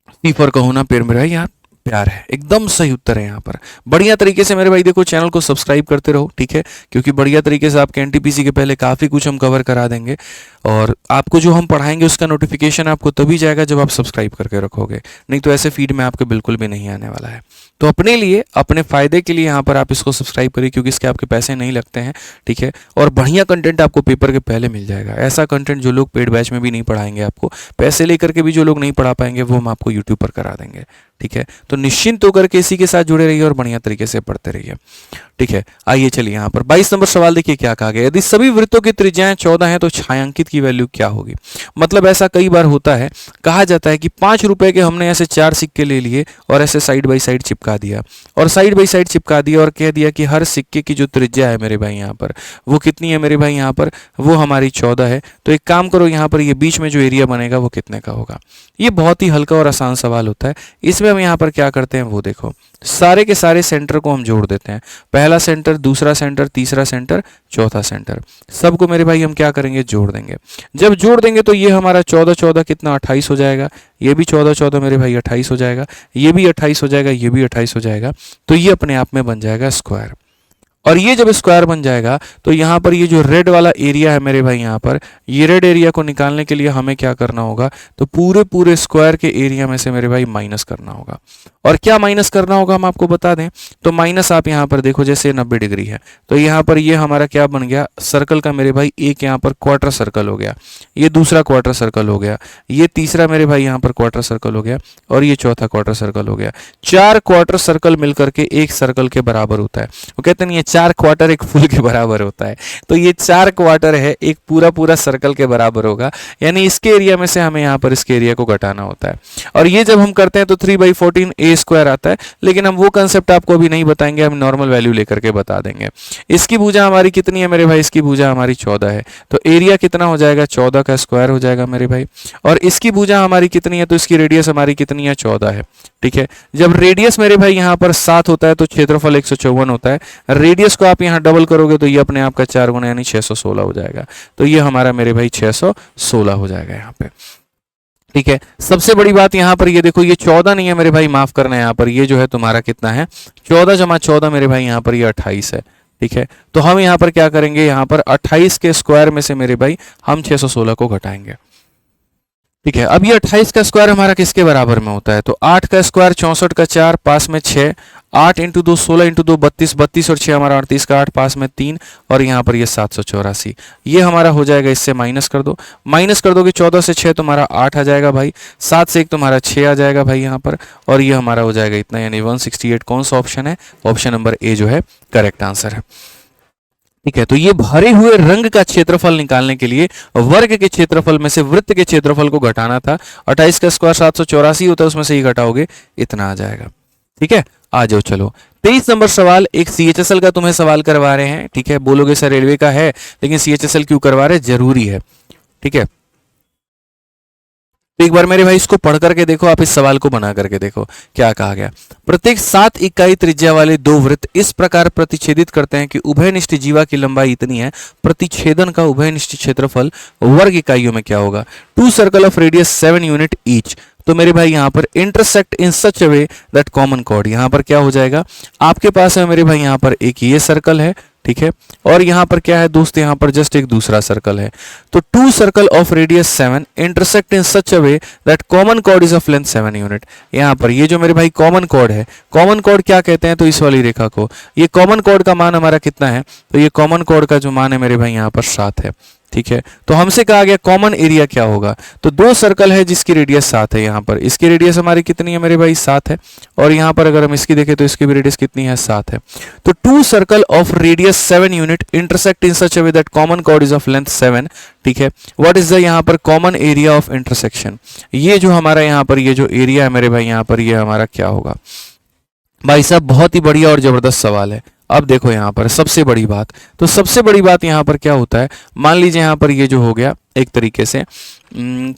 सी फॉर कहोना प्यार मेरा यहाँ प्यार है, एकदम सही उत्तर है यहाँ पर। बढ़िया तरीके से मेरे भाई देखो चैनल को सब्सक्राइब करते रहो, ठीक है, क्योंकि बढ़िया तरीके से आपके एनटीपीसी के पहले काफ़ी कुछ हम कवर करा देंगे और आपको जो हम पढ़ाएंगे उसका नोटिफिकेशन आपको तभी जाएगा जब आप सब्सक्राइब करके रखोगे, नहीं तो ऐसे फीड में आपके बिल्कुल भी नहीं आने वाला है। तो अपने लिए, अपने फ़ायदे के लिए यहाँ पर आप इसको सब्सक्राइब करिए, क्योंकि इसके आपके पैसे नहीं लगते हैं, ठीक है, और बढ़िया कंटेंट आपको पेपर के पहले मिल जाएगा। ऐसा कंटेंट जो लोग पेड बैच में भी नहीं पढ़ाएंगे, आपको पैसे लेकर के भी जो लोग नहीं पढ़ा पाएंगे, वो हम आपको यूट्यूब पर करा देंगे, ठीक है। तो निश्चिंत होकर के इसी के साथ जुड़े रहिए और बढ़िया तरीके से पढ़ते रहिए, ठीक है। आइए चलिए यहाँ पर 22 नंबर सवाल देखिए क्या कहा गया। यदि सभी वृत्तों की त्रिज्याएं 14 हैं तो छायांकित की वैल्यू क्या होगी। मतलब ऐसा कई बार होता है, कहा जाता है कि 5 रुपए के हमने ऐसे 4 सिक्के ले लिए और ऐसे साइड बाई साइड चिपका दिया, और साइड बाई साइड चिपका दिया और कह दिया कि हर सिक्के की जो त्रिज्या है मेरे भाई यहाँ पर, वो कितनी है मेरे भाई यहाँ पर, वो हमारी 14 है। तो एक काम करो, यहाँ पर ये बीच में जो एरिया बनेगा वो कितने का होगा। ये बहुत ही हल्का और आसान सवाल होता है। इसमें हम यहाँ पर क्या करते हैं वो देखो, सारे के सारे सेंटर को हम जोड़ देते हैं। पहला सेंटर, दूसरा सेंटर, तीसरा सेंटर, चौथा सेंटर, सबको मेरे भाई हम क्या करेंगे, जोड़ देंगे। जब जोड़ देंगे तो ये हमारा 14 14 कितना 28 हो जाएगा, ये भी 14 14 मेरे भाई 28 हो जाएगा, ये भी 28 हो जाएगा, ये भी 28 हो जाएगा। तो ये अपने आप में बन जाएगा स्क्वायर। और ये जब स्क्वायर बन जाएगा तो यहाँ पर ये जो रेड वाला एरिया है मेरे भाई, यहाँ पर ये रेड एरिया को निकालने के लिए हमें क्या करना होगा, तो पूरे स्क्वायर के एरिया में से मेरे भाई माइनस करना होगा। और क्या माइनस करना होगा हम आपको बता दें, तो माइनस आप यहाँ पर देखो, जैसे 90 डिग्री है तो यहाँ पर ये हमारा क्या बन गया, सर्कल का मेरे भाई एक यहाँ पर क्वार्टर सर्कल हो गया, ये दूसरा क्वार्टर सर्कल हो गया, ये तीसरा मेरे भाई यहाँ पर क्वार्टर सर्कल हो गया, और ये चौथा क्वार्टर सर्कल हो गया। 4 क्वार्टर सर्कल मिलकर के एक सर्कल के बराबर होता है। वो कहते नहीं है 4 क्वार्टर एक फुल के बराबर होता है, तो ये 4 क्वार्टर है एक पूरा सर्कल के बराबर होगा, यानी इसके एरिया में से हमें यहाँ पर इसके एरिया को घटाना होता है। और ये जब हम करते हैं तो 3/14 a स्क्वायर आता है, लेकिन हम वो कंसेप्ट आपको अभी नहीं बताएंगे, हम नॉर्मल वैल्यू लेकर के बता देंगे। इसकी भुजा हमारी कितनी है मेरे भाई, इसकी भुजा हमारी 14 है, तो एरिया कितना हो जाएगा, 14 का स्क्वायर हो जाएगा मेरे भाई। और इसकी भुजा हमारी कितनी है, तो इसकी रेडियस हमारी कितनी है, 14 है, ठीक है। जब रेडियस मेरे भाई यहाँ पर 7 होता है तो क्षेत्रफल 154 होता है। रेडियस को आप यहाँ डबल करोगे तो ये अपने आप का 4 गुना यानी 616 हो जाएगा। तो ये हमारा मेरे भाई 616 हो जाएगा यहाँ पे, ठीक है। सबसे बड़ी बात यहाँ पर ये देखो, ये 14 नहीं है मेरे भाई, माफ करना, यहाँ पर ये जो है तुम्हारा कितना है, 14 जमा 14 मेरे भाई यहाँ पर ये 28 है, ठीक है। तो हम यहाँ पर क्या करेंगे, यहाँ पर 28 के स्क्वायर में से मेरे भाई हम 616 को घटाएंगे, ठीक है। अब ये 28 का स्क्वायर हमारा किसके बराबर में होता है, तो 8 का स्क्वायर 64 का 4 पास में 6, 8 × 2 16 × 2 32, 32 और 6 हमारा 38 का 8 पास में 3, और यहाँ पर ये 784, ये हमारा हो जाएगा। इससे माइनस कर दो, माइनस कर दोगे 14 से 6 तुम्हारा 8 आ जाएगा भाई, 7 से 1 तुम्हारा 6 आ जाएगा भाई यहाँ पर, और ये हमारा हो जाएगा इतना यानी 168। कौन सा ऑप्शन है, ऑप्शन नंबर ए जो है करेक्ट आंसर है, ठीक है। तो ये भरे हुए रंग का क्षेत्रफल निकालने के लिए वर्ग के क्षेत्रफल में से वृत्त के क्षेत्रफल को घटाना था। 28 का स्क्वायर 784 होता है, उसमें से ये घटाओगे इतना आ जाएगा, ठीक है। आ जाओ चलो 23 नंबर सवाल, एक CHSL का तुम्हें सवाल करवा रहे हैं, ठीक है। बोलोगे सर रेलवे का है लेकिन CHSL क्यों करवा रहे, जरूरी है, ठीक है। तो एक बार मेरे भाई इसको पढ़ करके देखो, आप इस सवाल को बना करके देखो क्या कहा गया। प्रत्येक 7 इकाई त्रिज्या वाले 2 वृत्त इस प्रकार प्रतिच्छेदित करते हैं कि उभयनिष्ठ जीवा की लंबाई इतनी है, प्रतिच्छेदन का उभयनिष्ठ क्षेत्रफल वर्ग इकाइयों में क्या होगा। 2 circle of radius 7 unit each. तो मेरे भाई यहाँ पर intersect in such a way that common cord, यहाँ पर क्या हो जाएगा, आपके पास है मेरे भाई यहाँ पर एक ये सर्कल है, ठीक है। और यहाँ पर क्या है दोस्त, यहाँ पर जस्ट एक दूसरा सर्कल है। तो two circle of radius 7 intersect in such a way that common chord is of length 7 unit. यहाँ पर ये जो मेरे भाई कॉमन कॉर्ड है, कॉमन कॉर्ड क्या कहते हैं, तो इस वाली रेखा को, ये कॉमन कॉर्ड का मान हमारा कितना है, तो ये कॉमन कॉर्ड का जो मान है मेरे भाई यहाँ पर 7 है, ठीक है। तो हमसे कहा गया कॉमन एरिया क्या होगा, तो दो सर्कल है जिसकी रेडियस 7 है, यहाँ पर इसकी रेडियस हमारी कितनी है मेरे भाई 7 है, और यहाँ पर अगर हम इसकी देखें तो इसकी भी रेडियस कितनी है 7 है। तो two circle of radius 7 unit intersect in such a way that common chord is of length 7, ठीक है। व्हाट इज द यहाँ पर कॉमन एरिया ऑफ इंटरसेक्शन, ये जो हमारा यहाँ पर ये जो एरिया है मेरे भाई यहाँ पर ये हमारा क्या होगा। भाई साहब बहुत ही बढ़िया और जबरदस्त सवाल है। अब देखो यहाँ पर सबसे बड़ी बात, तो सबसे बड़ी बात यहाँ पर क्या होता है, मान लीजिए यहाँ पर ये जो हो गया एक तरीके से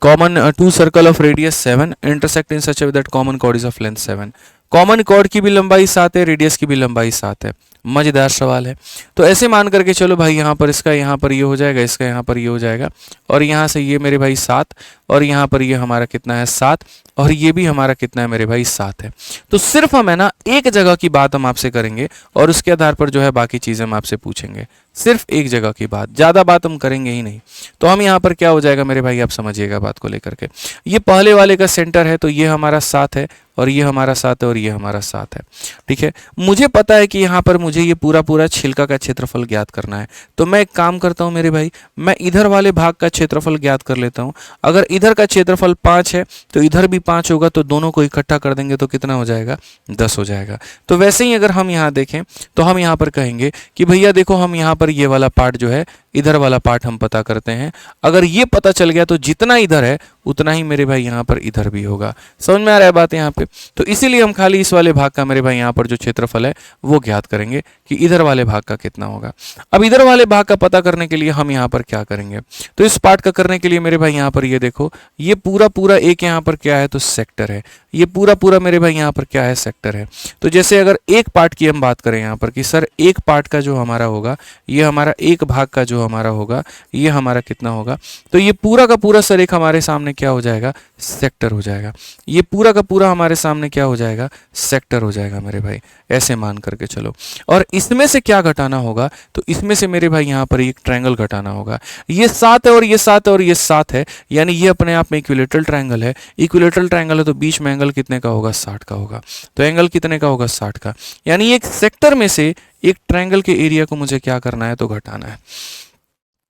common two circle of radius 7 intersect in such a way that common chord is of length 7। Common chord की भी लंबाई 7 है, रेडियस की भी लंबाई 7 है। मजेदार सवाल है। तो ऐसे मान करके चलो भाई, यहाँ पर इसका यहाँ पर ये हो जाएगा, इसका यहाँ पर ये हो जाएगा, और यहाँ से ये मेरे भाई 7, और यहाँ पर ये हमारा कितना है 7, और ये भी हमारा कितना है मेरे भाई 7 है। तो सिर्फ हम है ना एक जगह की बात हम आपसे करेंगे और उसके आधार पर जो है बाकी चीजें हम आपसे पूछेंगे। सिर्फ एक जगह की बात, ज्यादा बात हम करेंगे ही नहीं। तो हम यहाँ पर क्या हो जाएगा मेरे भाई, आप समझिएगा बात को लेकर के। ये पहले वाले का सेंटर है, तो ये हमारा 7 है, और ये हमारा 7 है, और ये हमारा 7 है, ठीक है। मुझे पता है कि यहाँ पर मुझे ये पूरा पूरा छिलका का क्षेत्रफल ज्ञात करना है, तो मैं एक काम करता हूँ मेरे भाई, मैं इधर वाले भाग का क्षेत्रफल ज्ञात कर लेता हूँ। अगर इधर का क्षेत्रफल 5 है तो इधर भी 5 होगा, तो दोनों को इकट्ठा कर देंगे तो कितना हो जाएगा, 10 हो जाएगा। तो वैसे ही अगर हम यहाँ देखें तो हम यहाँ पर कहेंगे कि भैया देखो, हम यहाँ पर ये वाला पार्ट जो है, इधर वाला पार्ट हम पता करते हैं। अगर ये पता चल गया तो जितना इधर है उतना ही मेरे भाई यहाँ पर इधर भी होगा। समझ में आ रहा है बात यहाँ पे। तो इसीलिए हम खाली इस वाले भाग का मेरे भाई यहाँ पर जो क्षेत्रफल है वो ज्ञात करेंगे कि इधर वाले भाग का कितना होगा। अब इधर वाले भाग का पता करने के लिए हम यहाँ पर क्या करेंगे, तो इस पार्ट का करने के लिए मेरे भाई यहाँ पर ये देखो, ये पूरा पूरा एक यहाँ पर क्या है, तो सेक्टर है। ये पूरा पूरा मेरे भाई यहाँ पर क्या है, सेक्टर है। तो जैसे अगर एक पार्ट की हम बात करें यहाँ पर कि सर एक पार्ट का जो हमारा होगा, ये हमारा एक भाग का जो हमारा होगा, ये हमारा कितना होगा, तो ये पूरा का पूरा सर एक हमारे सामने क्या हो जाएगा, सेक्टर हो जाएगा। ये पूरा का पूरा हमारे सामने क्या हो जाएगा, सेक्टर हो जाएगा मेरे भाई। ऐसे मान करके चलो। और इसमें से क्या घटाना होगा, तो इसमें से मेरे भाई यहाँ पर एक ट्रायंगल घटाना होगा। ये 7 है और ये 7 है और ये 7 है, यानी ये अपने आप में इक्विलेटरल ट्रायंगल है। इक्विलेटरल ट्रायंगल है तो बीच में एंगल कितने का होगा, 60 का होगा। तो एंगल कितने का होगा, 60 का। यानी एक सेक्टर में से एक ट्रायंगल के एरिया को मुझे क्या करना है, तो घटाना है।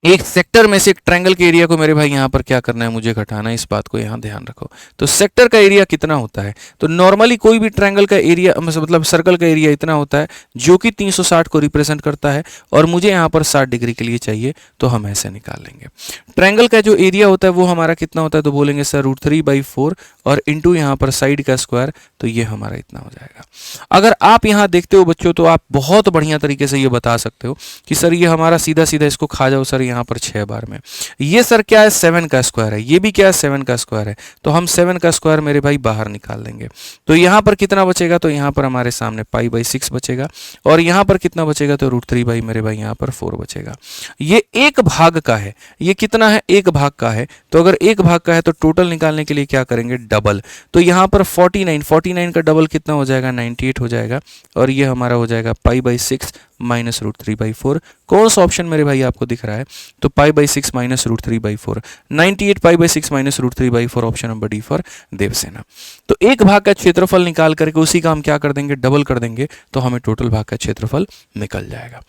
एक सेक्टर में से एक ट्रायंगल के एरिया को मेरे भाई यहाँ पर क्या करना है, मुझे घटाना है। इस बात को यहाँ ध्यान रखो। तो सेक्टर का एरिया कितना होता है, तो नॉर्मली कोई भी ट्रायंगल का एरिया मतलब सर्कल का एरिया इतना होता है जो कि 360 को रिप्रेजेंट करता है, और मुझे यहाँ पर 60 डिग्री के लिए चाहिए, तो हम ऐसे निकाल लेंगे। ट्रायंगल का जो एरिया होता है वो हमारा कितना होता है, तो बोलेंगे सर √3/4 और इंटू यहाँ पर साइड का स्क्वायर, तो ये हमारा इतना हो जाएगा। अगर आप यहाँ देखते हो बच्चों, तो आप बहुत बढ़िया तरीके से ये बता सकते हो कि सर ये हमारा सीधा सीधा इसको खा जाओ सर यहाँ पर 6 बार में। ये सर क्या है, 7 का स्क्वायर है, ये भी क्या है, 7 का स्क्वायर है। तो हम 7 का स्क्वायर मेरे भाई बाहर निकाल देंगे। तो यहाँ पर कितना बचेगा, तो यहाँ पर हमारे सामने π/6 बचेगा, और यहाँ पर कितना बचेगा, तो √3 मेरे भाई यहाँ पर 4 बचेगा। ये एक भाग का है, ये कितना है, एक भाग का है। तो अगर एक भाग का है तो टोटल निकालने के लिए क्या करेंगे, डबल। तो यहाँ पर 49 का डबल कितना हो जाएगा, 98 हो जाएगा, और ये हमारा हो जाएगा π/6 माइनस √3/4। कौन सा ऑप्शन मेरे भाई आपको दिख रहा है, तो π/6 minus √3/4, 98 π/6 minus √3/4, option number D for Devsena. तो एक भाग का क्षेत्रफल निकाल करके उसी का हम क्या कर देंगे, डबल कर देंगे, तो हमें टोटल भाग का क्षेत्रफल निकल जाएगा।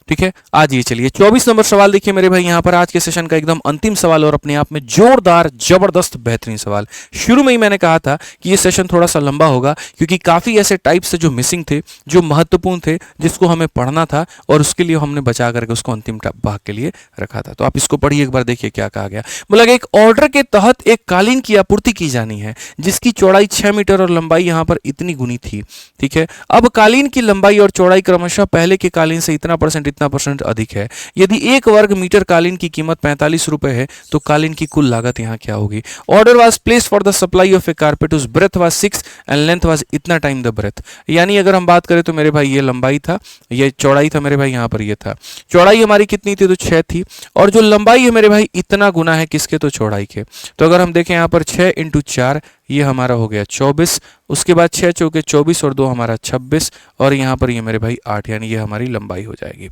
ठीक है, आज ये चलिए 24 नंबर सवाल देखिए मेरे भाई यहाँ पर आज के सेशन का एकदम अंतिम सवाल और अपने आप में जोरदार जबरदस्त बेहतरीन सवाल। शुरू में ही मैंने कहा था कि ये सेशन थोड़ा सा लंबा होगा, क्योंकि काफी ऐसे टाइप से जो मिसिंग थे, जो महत्वपूर्ण थे, जिसको हमें पढ़ना था, और उसके लिए हमने बचा करके उसको अंतिम भाग के लिए रखा था। तो आप इसको पढ़िए एक बार, देखिए क्या कहा गया। मतलब एक ऑर्डर के तहत एक कालीन की आपूर्ति की जानी है जिसकी चौड़ाई 6 मीटर और लंबाई यहाँ पर इतनी गुनी थी। ठीक है, अब कालीन की लंबाई और चौड़ाई क्रमशः पहले के कालीन से इतना % अधिक है। यदि 1 वर्ग मीटर कालीन की कीमत 45 रुपए है, तो कालीन की कुल लागत यहाँ क्या होगी। Order was placed for the supply of a carpet, उस breadth was 6 and length was इतना टाइम द ब्रेथ। यानी अगर हम बात करें तो मेरे भाई ये लंबाई था, ये चौड़ाई था मेरे भाई, यहाँ पर ये था। चौड़ाई हमारी कितनी थी, तो 6 थी, और जो लंबाई है मेरे भाई इतना गुना है किसके, तो चौड़ाई के। तो अगर हम देखें यहाँ पर 6 × 4, ये हमारा हो गया 24, उसके बाद 6 चौके 24 और 2 हमारा 26, और यहाँ पर ये मेरे भाई 8, यानी ये हमारी लंबाई हो जाएगी।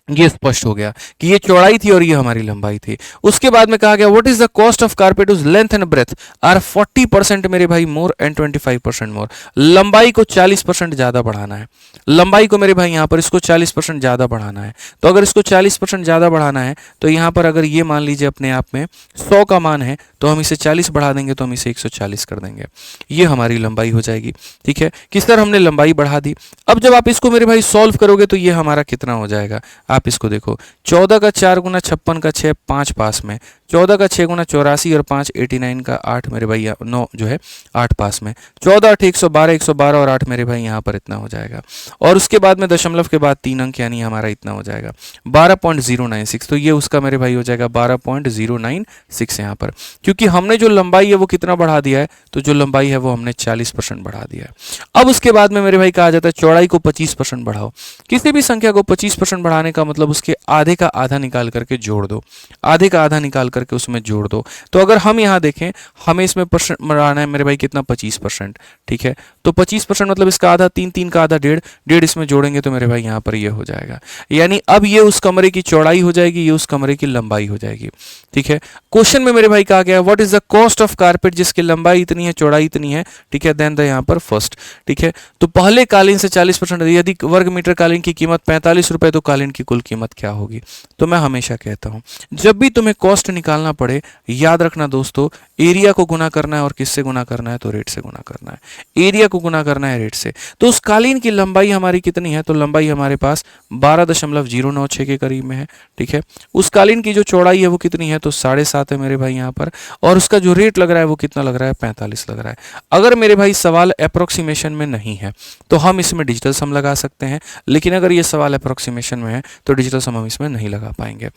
ये स्पष्ट हो गया कि ये चौड़ाई थी और ये हमारी लंबाई थी। उसके बाद में कहा गया what is the cost of carpet whose length and breadth are 40% मेरे भाई मोर एंड 25% मोर। लंबाई को 40% ज्यादा बढ़ाना है, लंबाई को मेरे भाई यहाँ पर इसको 40% ज्यादा बढ़ाना है। तो अगर इसको 40% ज्यादा बढ़ाना है तो यहाँ पर अगर ये मान लीजिए अपने आप में 100 का मान है तो हम इसे 40 बढ़ा देंगे तो हम इसे 140 कर देंगे, ये हमारी लंबाई हो जाएगी। ठीक है, किस तरह हमने लंबाई बढ़ा दी। अब जब आप इसको मेरे भाई सॉल्व करोगे तो ये हमारा कितना हो जाएगा, आप इसको देखो 14 का 4 गुना 56 का 6 5 पास में, 14 का 6 गुना 84 और 5 89 का 8 मेरे भाई 9 जो है 8 पास में, 14 8 112 112 और 8 मेरे भाई यहाँ पर इतना हो जाएगा। और उसके बाद में दशमलव के बाद 3 अंक यानी हमारा इतना हो जाएगा 12.096। तो ये उसका मेरे भाई हो जाएगा 12.096 यहाँ पर, क्योंकि हमने जो लंबाई है वो कितना बढ़ा दिया है, तो जो लंबाई है वो हमने 40% बढ़ा दिया है। अब उसके बाद में मेरे भाई कहा जाता है चौड़ाई को 25% बढ़ाओ। किसी भी संख्या को 25% बढ़ाने का मतलब उसके आधे का आधा निकाल करके जोड़ दो, आधे का आधा निकाल करके उसमें जोड़ दो। तो अगर हम यहाँ देखें हमें इसमें परसेंट बढ़ाना है मेरे भाई कितना 25%। ठीक है, तो 25% मतलब इसका आधा 3, 3 का आधा 1.5, 1.5 इसमें जोड़ेंगे तो मेरे भाई यहाँ पर ये हो जाएगा। यानी अब ये उस कमरे की चौड़ाई हो जाएगी, ये उस कमरे की लंबाई हो जाएगी। ठीक है, क्वेश्चन में मेरे भाई कहा गया what is the cost of carpet, जिसकी लंबाई इतनी है चौड़ाई इतनी है। ठीक है, देन द यहाँ पर फर्स्ट। ठीक है, तो पहले कालीन से 40%, यदि वर्ग मीटर कालीन की कीमत 45 रुपए तो कालीन की कुल कीमत क्या होगी। तो मैं हमेशा कहता हूं जब भी तुम्हें कॉस्ट निकालना पड़े याद रखना दोस्तों, एरिया को गुना करना है और किससे गुना करना है, तो रेट से गुना करना है। एरिया को गुना करना है रेट से। तो उस कालीन की लंबाई हमारी कितनी है, तो लंबाई हमारे पास 12.096 के करीब में है। ठीक है, उस कालीन की जो चौड़ाई है वो कितनी है, तो 7.5 है मेरे भाई यहाँ पर, और उसका जो रेट लग रहा है वो कितना लग रहा है, 45 लग रहा है। अगर मेरे भाई सवाल अप्रोक्सीमेशन में नहीं है तो हम इसमें डिजिटल सम लगा सकते हैं, लेकिन अगर ये सवाल अप्रोक्सीमेशन में है तो डिजिटल सम हम इसमें नहीं लगा पाएंगे,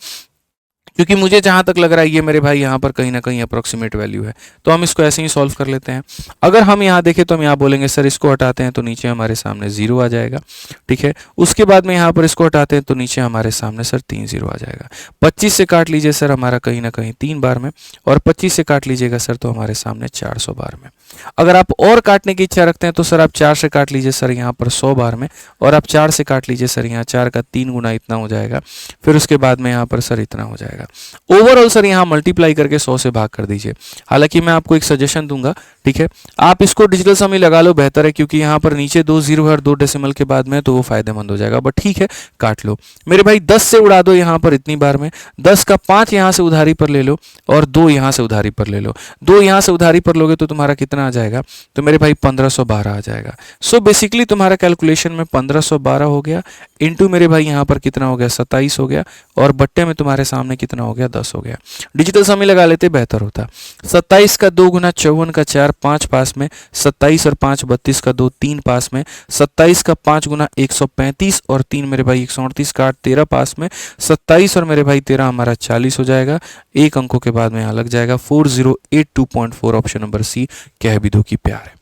क्योंकि मुझे जहां तक लग रहा है ये मेरे भाई यहाँ पर कहीं ना कहीं अप्रोक्सीमेट वैल्यू है। तो हम इसको ऐसे ही सॉल्व कर लेते हैं। अगर हम यहाँ देखें तो हम यहाँ बोलेंगे सर इसको हटाते हैं तो नीचे हमारे सामने 0 आ जाएगा। ठीक है, उसके बाद में यहाँ पर इसको हटाते हैं तो नीचे हमारे सामने सर 3 0 आ जाएगा। 25 से काट लीजिए सर हमारा कहीं ना कहीं 3 बार में, और 25 से काट लीजिएगा सर तो हमारे सामने 400 बार में। अगर आप और काटने की इच्छा रखते हैं तो सर आप 4 से काट लीजिए सर यहाँ पर 100 बार में, और आप 4 से काट लीजिए सर यहाँ 4 का 3 गुना इतना हो जाएगा, फिर उसके बाद में यहाँ पर सर इतना हो जाएगा। ओवरऑल सर यहाँ मल्टीप्लाई करके 100 से भाग कर दीजिए। हालांकि मैं आपको एक सजेशन दूंगा, ठीक है, आप इसको डिजिटल सम ही लगा लो, बेहतर है, क्योंकि यहाँ पर नीचे 2 0 है और 2 डेसिमल के बाद में तो वो फायदेमंद हो जाएगा। बट ठीक है, काट लो मेरे भाई। 10 से उड़ा दो यहाँ पर इतनी बार में, 10 का 5 यहाँ से उधारी पर ले लो और 2 यहाँ से उधारी पर ले लो। 2 यहाँ से उधारी पर लोगे तो तुम्हारा कितना आ जाएगा, तो मेरे भाई 1512 आ जाएगा। सो बेसिकली तुम्हारा कैलकुलेशन में 1512 हो गया, इंटू मेरे भाई यहाँ पर कितना हो गया 27 हो गया, और बट्टे में तुम्हारे सामने कितना हो गया 10 हो गया। डिजिटल सम लगा लेते बेहतर होता। 27 का 2 गुना 54 का 4 5 पास में, 27 और 5 32 का 2 3 पास में, 27 का 5 गुना 135 और 3 मेरे भाई 138 का 8 13 पास में, 27 और मेरे भाई 13 हमारा 40 हो जाएगा। एक अंकों के बाद में यहाँ लग जाएगा 4082.4। ऑप्शन नंबर सी कह भी दो कि प्यार है।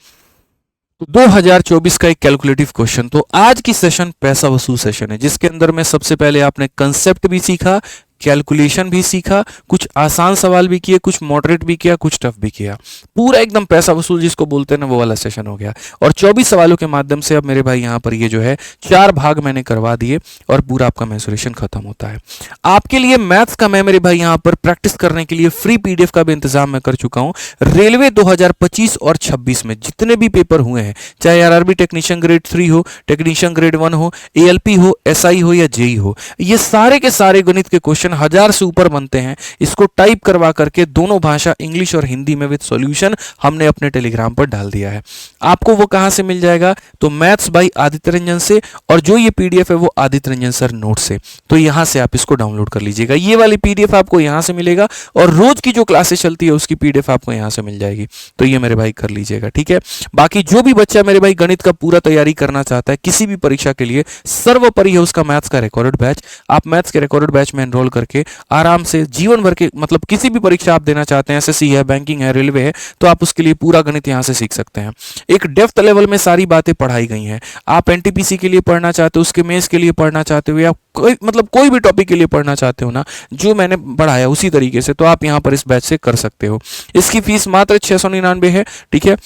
2024 का एक कैलकुलेटिव क्वेश्चन। तो आज की सेशन पैसा वसूल सेशन है, जिसके अंदर में सबसे पहले आपने कंसेप्ट भी सीखा, कैलकुलेशन भी सीखा, कुछ आसान सवाल भी किए, कुछ मॉडरेट भी किया, कुछ टफ भी किया। पूरा एकदम पैसा वसूल जिसको बोलते हैं ना वो वाला सेशन हो गया। और 24 सवालों के माध्यम से अब मेरे भाई यहाँ पर ये जो है 4 भाग मैंने करवा दिए और पूरा आपका मेंसुरेशन खत्म होता है। आपके लिए मैथ्स का मैं मेरे भाई यहाँ पर प्रैक्टिस करने के लिए फ्री पीडीएफ का भी इंतजाम मैं कर चुका हूँ। रेलवे 2025 और 26 में जितने भी पेपर हुए हैं, चाहे आरआरबी टेक्नीशियन ग्रेड 3 हो, टेक्नीशियन ग्रेड 1 हो, एएलपी हो, एसआई हो या जेई हो, ये सारे के सारे गणित के क्वेश्चन 1000 से ऊपर बनते हैं। इसको टाइप करवा करके दोनों भाषा इंग्लिश और हिंदी में विद सॉल्यूशन हमने अपने टेलीग्राम पर डाल दिया है। आपको वो कहां से मिल जाएगा, तो मैथ्स बाय आदित्य रंजन से, और जो ये पीडीएफ है वो आदित्य रंजन सर नोट से। तो यहां से आप इसको डाउनलोड कर लीजिएगा। ये वाली पीडीएफ आपको यहां से मिलेगा और रोज की जो क्लासेस चलती है उसकी पीडीएफ आपको यहां से मिल जाएगी। तो ये मेरे भाई कर लीजिएगा, ठीक है। बाकी जो भी बच्चा मेरे भाई गणित का पूरा तैयारी करना चाहता है किसी भी परीक्षा के लिए, सर्वोपरि है उसका मैथ्स का रिकॉर्डेड बैच। आप मैथ्स के रिकॉर्डेड बैच में एनरोल करके आराम से जीवन भर के, मतलब किसी भी परीक्षा आप देना चाहते हैं, एसएससी है, बैंकिंग है, रेलवे है, तो आप उसके लिए पूरा गणित यहां से सीख सकते हैं। एक डेप्थ लेवल में सारी बातें पढ़ाई गई हैं। आप एनटीपीसी के लिए पढ़ना चाहते हो, उसके मेंस के लिए पढ़ना चाहते हो, या कोई मतलब कोई भी टॉपिक के लिए पढ़ना चाहते हो ना, जो मैंने पढ़ाया उसी तरीके से, तो आप यहां पर इस बैच से कर सकते हो। इसकी फीस मात्र 699 है, ठीक है।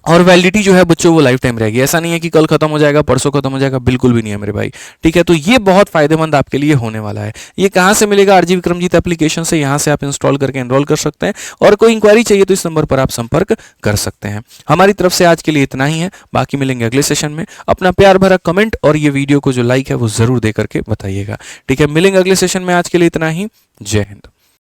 और वैलिडिटी जो है बच्चों वो लाइफ टाइम रहेगी। ऐसा नहीं है कि कल खत्म हो जाएगा, परसों खत्म हो जाएगा, बिल्कुल भी नहीं है मेरे भाई। ठीक है, तो ये बहुत फायदेमंद आपके लिए होने वाला है। ये कहाँ से मिलेगा? आरजी विक्रमजीत एप्लीकेशन से, यहाँ से आप इंस्टॉल करके एनरोल कर सकते हैं। और कोई इंक्वायरी चाहिए तो इस नंबर पर आप संपर्क कर सकते हैं। हमारी तरफ से आज के लिए इतना ही है, बाकी मिलेंगे अगले सेशन में। अपना प्यार भरा कमेंट और ये वीडियो को जो लाइक है वो जरूर दे करके बताइएगा। ठीक है, मिलेंगे अगले सेशन में। आज के लिए इतना ही। जय हिंद।